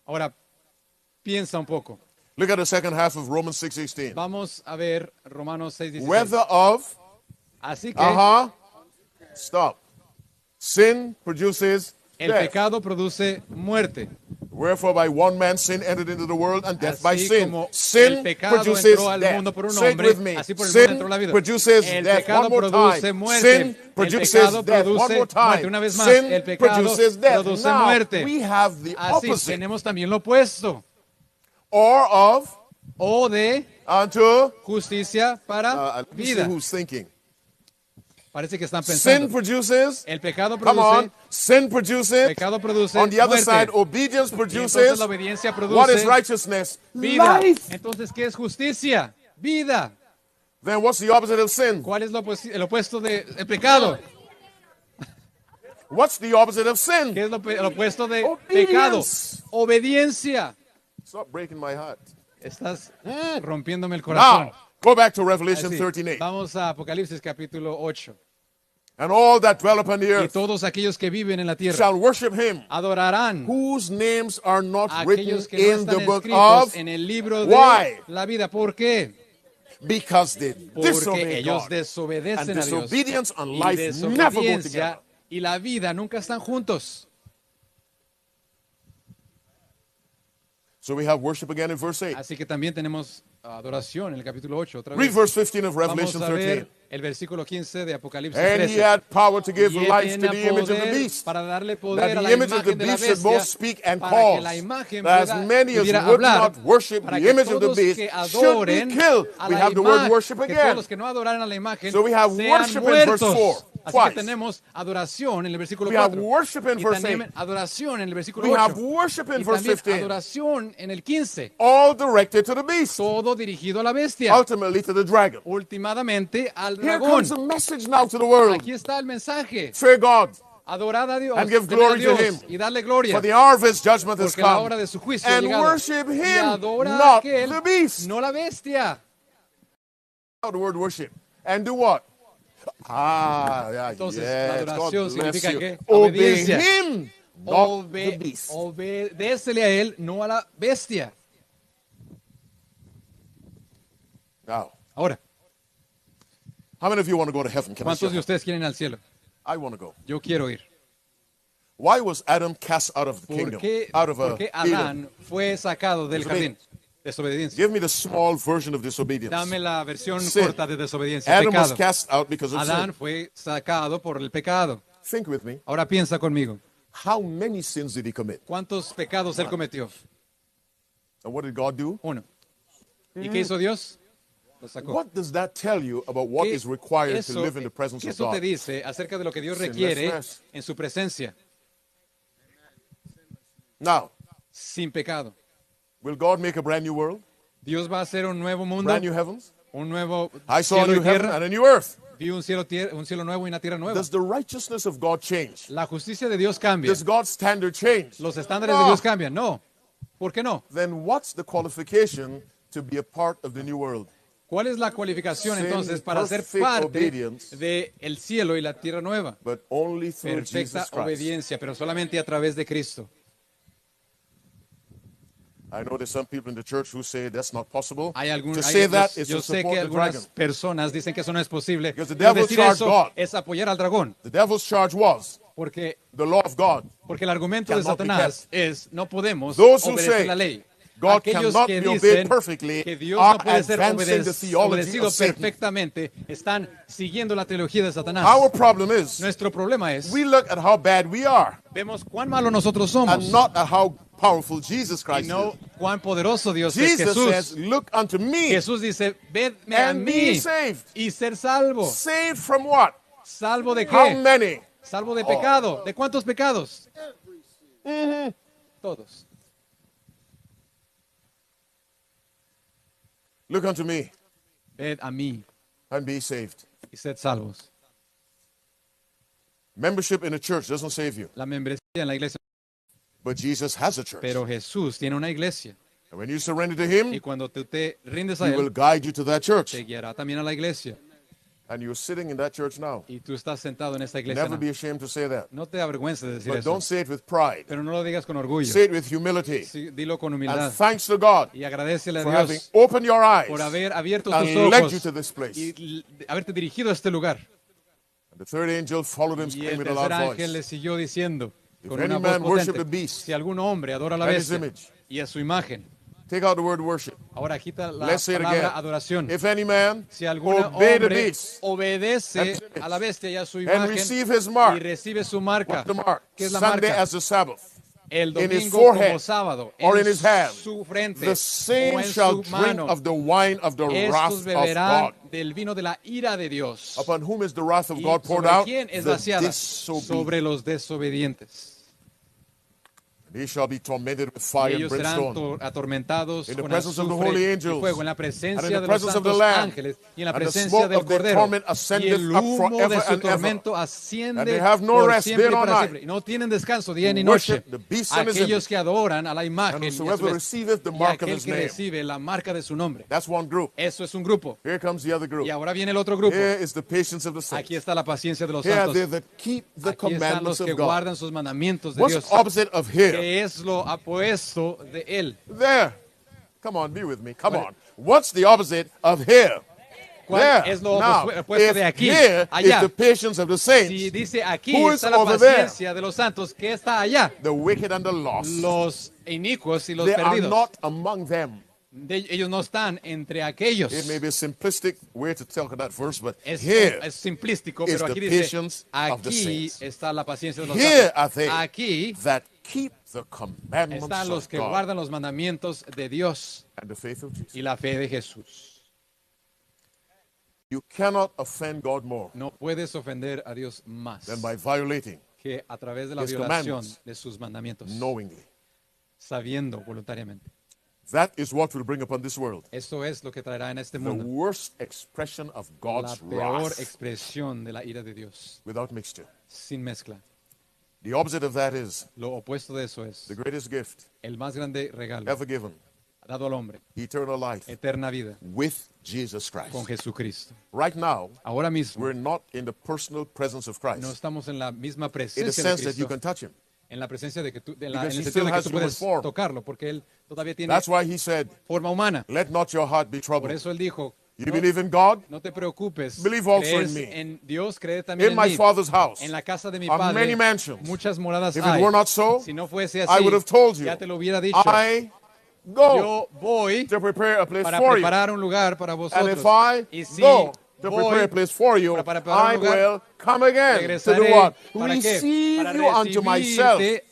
ahora piensa un poco. Look at the second half of Romans 6:16. Vamos a ver Romanos 6:16. Whether of, Así que stop. Sin produces el death. pecado produce muerte. Wherefore by one man sin entered into the world, and death by Así sin. como el Sin pecado produces entró al death. mundo por un Say it hombre, with me. así por el mundo Sin entró la vida. produces El death. pecado One more produce time. muerte. Sin El produces pecado death. One produce more time. muerte. Una vez más, Sin el pecado produces death. produce Now muerte. we have the Así opposite. tenemos también lo opuesto. Or of O de unto. justicia para Let me vida. see who's thinking. Parece que están Sin pensando. produces. El pecado Come on. produce. Sin produces. Pecado produce On the other muerte. side, obedience Y entonces produces. la obediencia What is produce righteousness? vida. Life. Entonces, ¿qué es justicia? Vida. Then what's the opposite of sin? ¿Cuál es el opuesto del pecado? What's the opposite of sin? ¿Qué es el opuesto de Obedience. pecado? Obediencia. Stop breaking my heart. Estás rompiéndome el corazón. Now, go back to Revelation Así, 13:8. vamos a Apocalipsis capítulo 8. And all that dwell upon the Y earth todos aquellos que viven en la tierra shall worship him, adorarán whose names are not a written aquellos que no in the están book escritos of, en el libro Why? de la vida. ¿Por qué? because they Porque disobey ellos God. desobedecen And a Dios. disobedience and Y life never go together. desobediencia y la vida nunca están juntos. So we have worship again in verse 8. Así que también tenemos adoración en el capítulo 8 otra Read vez. verse 15 of Vamos Revelation a 13. ver el versículo 15 de Apocalipsis And he 13. had power to give Y él life to tenía the image of the poder beast, para darle that poder a the la image of the imagen de la beast should both bestia, speak and para que cause, la imagen that as pueda- many as pudiera would hablar, not worship para the que image of the todos beast que should be adoren killed. a We la have the word imagen, worship que again. todos los que no adoraran a la imagen So we have sean worship in verse muertos. 4, Así twice. que tenemos adoración en el versículo We have 4. worship in Y verse también 8. adoración en el versículo We 8. have worship in Y verse también 15. adoración en el 15. All directed to the beast, Todo dirigido a la bestia. ultimately to the dragon. Últimamente al Here dragón. comes a message now to the world. Aquí está el mensaje. Fear God, Adorad a Dios, And give temed a glory to Dios him. y darle gloria, for the hour of his judgment has porque la come. hora de su juicio ha And llegado. worship Y him, adora a not aquel, the beast. no la bestia. The word worship. And do what? Entonces, yes, la God adoración bless significa you. que Obey obediencia. him, not the beast. Obedécele a él, no a la bestia. Now, Ahora, how many of you want to go to heaven? Can I ¿cuántos show de you? ustedes quieren ir al cielo? I want to go. Yo quiero ir. Why was Adam cast out of the ¿Por kingdom? qué, Out of por qué Eden? Adán fue sacado del jardín? Desobediencia. Give me the small version of disobedience. Dame la versión Sin. corta de desobediencia. Adam was Pecado. cast out because of Adán sin. fue sacado por el pecado. Think with me. Ahora piensa conmigo. How many sins did he commit? ¿Cuántos pecados él cometió? And what did God do? Uno. ¿Y qué hizo Dios? Lo sacó. What does that tell you about what ¿Qué is required to eso- live in the presence qué of eso te God? dice acerca de lo que Dios requiere Sinlessness. en su presencia? Now, Sin pecado. will God make a brand new world? Dios va a hacer un nuevo mundo, Brand new heavens? un nuevo I saw a cielo new y heaven tierra. and a new earth. Vi un cielo nuevo y una tierra nueva. Does the righteousness of God change? La justicia de Dios cambia. Does God's standard change? Los estándares de No. Dios cambian. No. ¿Por qué no? Then what's the qualification to be a part of the new world? ¿Cuál es la cualificación Sin entonces para ser perfect parte obedience, del cielo y la tierra nueva? But only through Perfecta Jesus Christ. obediencia, pero solamente a través de Cristo. I know there's some people in the church who say that's not possible. Hay To say that is yo to sé support que the dragon. algunas personas dicen que eso no es posible. Because the Pero devil decir charged eso God. es apoyar al dragón, The devil's charge was porque the law of God. el argumento de Cannot be Satanás es no podemos Those who obedecer say la ley. God Aquellos cannot que be obeyed dicen perfectly que Dios are no puede ser advancing the theology obedecido of Satan. perfectamente están siguiendo la teología de Satanás. Our problem is Nuestro problema es we look at how bad we are vemos cuán malo nosotros and somos not at how powerful Jesus y Christ no is. cuán poderoso Dios es. Jesus says, Jesús, look unto me, Jesús dice, vedme a and be mí saved. y ser salvo. Saved from what? ¿Salvo de How qué? many? Salvo de pecado. ¿De cuántos pecados? Todos. Look unto me ved a mí and be saved. y sed salvos. Membership in a church doesn't save you, La membresía en la iglesia, but Jesus has a church. pero Jesús tiene una iglesia. And when you surrender to Y him, cuando tú te rindes a he will Él, guide you to that church. te guiará también a la iglesia. And you're sitting in that church now. Y tú estás sentado en esta iglesia. Never No, be ashamed to say that. no te avergüences de decir But eso, don't say it with pride. pero no lo digas con orgullo. Say it with humility. Sí, dilo con And humildad. thanks to God Y agradecele a for having Dios opened your eyes por haber abierto tus and led you ojos to this place. y haberte dirigido a este lugar. And the third angel followed him, Y el screaming with a tercer loud ángel le voice. siguió diciendo con If una any voz man worship the potente, beast si algún hombre adora a la and his bestia image. y a su imagen. Take out the word worship. Ahora quita la Let's say it palabra again. adoración. If any man Si algún obey the hombre beast obedece a la bestia y a su and imagen receive his mark, y recibe su marca, what's the mark? ¿qué es la Sunday marca? as the Sabbath. El in his domingo forehead como sábado, or in his hand, su frente the o same en shall su drink mano. of the wine of the wrath Estos of beberán God. del vino de la ira de Dios. Upon whom is the wrath of ¿Y God poured sobre out? quién es The vaciada? disobedient. Sobre los desobedientes. And he shall be tormented with Y fire and ellos serán brimstone. atormentados In the con presence of the azufre holy y angels, fuego, en la and in presencia the de los presence of the santos Lamb, ángeles y en la and the presencia smoke del of their Cordero. torment Y ascendeth el up humo forever de su and ever. tormento And asciende they have no por rest siempre day y nor para night. siempre. Y no tienen descanso día ni Worship noche. the beast and his Aquellos image. que adoran a la imagen And y a su whosoever bestia. receiveth the Y mark of aquel his que name. recibe la marca de su nombre. That's one group. Eso es un grupo. Here comes the other group. Y ahora viene el otro grupo. Here is the patience of the saints. Aquí está la paciencia de los Here santos. they that keep the Aquí están los commandments que of God. guardan sus mandamientos de What's Dios. the opposite of here? Que es lo opuesto de él. There. Come on, be with me. Come on. What's the opposite of here? ¿Cuál There. es lo Now, opuesto de if aquí? here is Allá. the patience of the saints, Si dice aquí who is está la over there? paciencia de los santos, ¿qué está allá? The wicked and the lost. Los inicuos y los They are perdidos. not among them. Ellos no están entre aquellos. It may be a simplistic way to talk that verse, but Es here simplístico, is pero the aquí dice, patience of the aquí saints. está la paciencia de los Here are santos. they Aquí that keep the commandments están los of que God guardan los mandamientos de Dios and the faith of Jesus. y la fe de Jesús. You cannot offend God more No puedes ofender a Dios más than by violating que a través de la His violación commandments. de sus mandamientos, knowingly. sabiendo voluntariamente. That is what will bring upon this world Eso es lo que traerá en este the mundo worst expression of la God's peor wrath expresión de la ira de Dios, without mixture. sin mezcla. The opposite of that is Lo opuesto de eso es the greatest gift el más grande regalo ever given, dado al hombre, eternal life eterna vida with Jesus con Christ. Jesucristo. Right now, Ahora mismo we're not in the personal presence of Christ no estamos en la misma in the presencia de sense that you Cristo, can touch him. en la presencia de que tú, en Because el he sentido still de que has tú human puedes form. tocarlo, porque él todavía tiene That's why he said, forma humana. let not your heart be Por troubled. eso él dijo, You no, believe in God? no te preocupes, Believe also crees in me. en Dios, cree también In en my mí. Father's house En la casa de mi are padre many mansions. muchas moradas If hay. it were not so, Si no fuese I así, would have told you. ya te lo hubiera dicho. I go Yo voy to prepare a place para for you. preparar un lugar para And vosotros. if I Y si go to voy prepare a place for you, para preparar I un lugar, will come again to regresaré. do what? ¿Para qué? Receive Para you unto myself. recibirte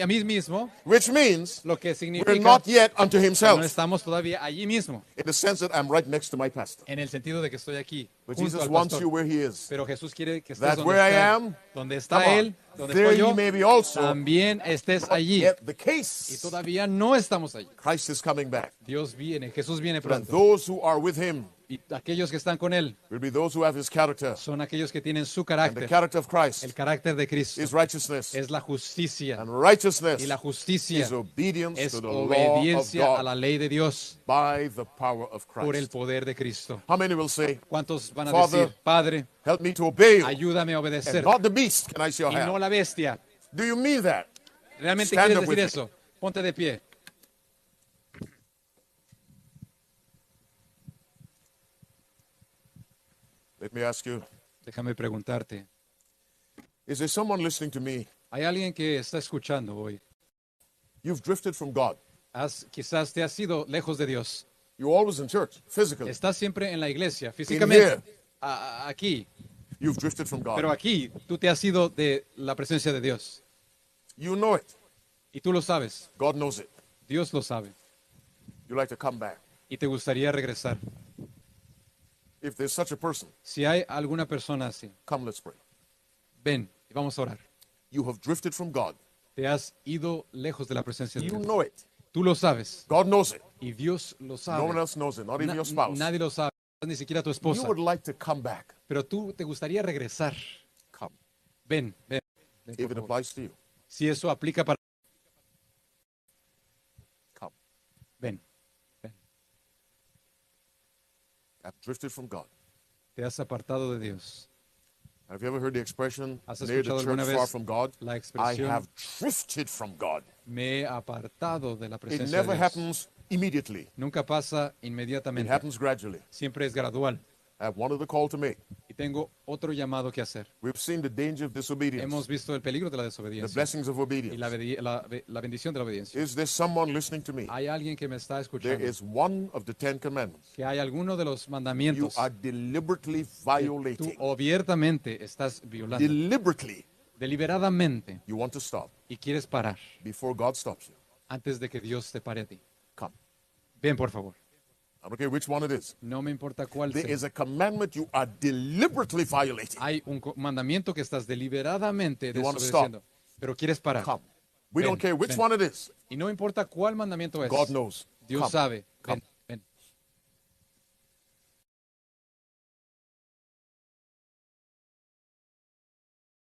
a mí mismo, Which means lo que we're significa not yet unto que no himself. estamos todavía allí mismo, In the sense that I'm right next to my pastor. en el sentido de que estoy aquí, But junto Jesus al wants pastor. you where he is. Pero Jesús quiere que estés That donde where I está, am, donde come está on, Él, donde there estoy ye yo, may be also. también estés Not allí. yet the Y case. todavía no estamos allí. Christ is coming back. Dios viene, Jesús viene And pronto. those who are with him Y aquellos que están con Él will be those who have his character. son aquellos que tienen su And the carácter. character of El Christ carácter de Cristo is righteousness. es la justicia. And righteousness Y la justicia is obedience es to the law of obediencia a la God ley de Dios by the power of por el Christ. poder de Cristo. How many will say, ¿Cuántos van a Father, decir, Padre, help me to obey you ayúdame a obedecer and not the beast? Can I see your y no hand? la bestia? Do you mean that? ¿Realmente Stand quieres up with decir me. eso? Ponte de pie. Let me ask you, Déjame preguntarte. is there someone listening to me? Hay alguien que está escuchando hoy. You've drifted from God. Quizás te has ido lejos de Dios. You're always in church, physically. Estás siempre en la iglesia, físicamente, aquí. You've drifted from Pero God. aquí tú te has ido de la presencia de Dios. You know it. Y tú lo sabes. God knows it. Dios lo sabe. You like to come back. Y te gustaría regresar. If there's such a person, Si hay alguna persona así, come, let's pray. ven y vamos a orar. You have drifted from God. Te has ido lejos de la presencia de You Dios. know it. Tú lo sabes God knows it. y Dios lo No one sabe. else knows it, not even your spouse. Nadie lo sabe, ni siquiera tu You esposa. would like to come back. Pero tú te gustaría regresar. Come. Ven, ven. Ven, por If it favor. applies to you, Si eso aplica para... come. Ven, ven. I've drifted from God. Te has apartado de Dios. Have you ever heard the expression, ¿Has near the escuchado alguna church, far vez from God? la I expresión, have drifted from God. me he apartado de la It presencia de never Dios? happens immediately. Nunca pasa It inmediatamente. happens gradually. Siempre es gradual. I have one other call to make. Y tengo otro llamado que hacer. We've seen the danger of disobedience, Hemos visto el peligro de la the desobediencia blessings of y obedience. la bendición de la obediencia. Is there someone listening to me? Hay alguien que me está There escuchando, is one of the Ten Commandments que hay alguno de los you mandamientos are deliberately que tú violating. abiertamente estás violando, Deliberately, deliberadamente, you want to stop y quieres parar before God stops you. antes de que Dios te pare a ti. Come. Ven, por favor. I don't care which one it is. No me importa cuál There sea. is a commandment you are deliberately violating. Hay un mandamiento que estás deliberadamente You want to desobedeciendo, pero quieres parar. Come. We don't Ven, care which ven. one it is. Y no importa cuál mandamiento es. God knows. Dios Come. sabe.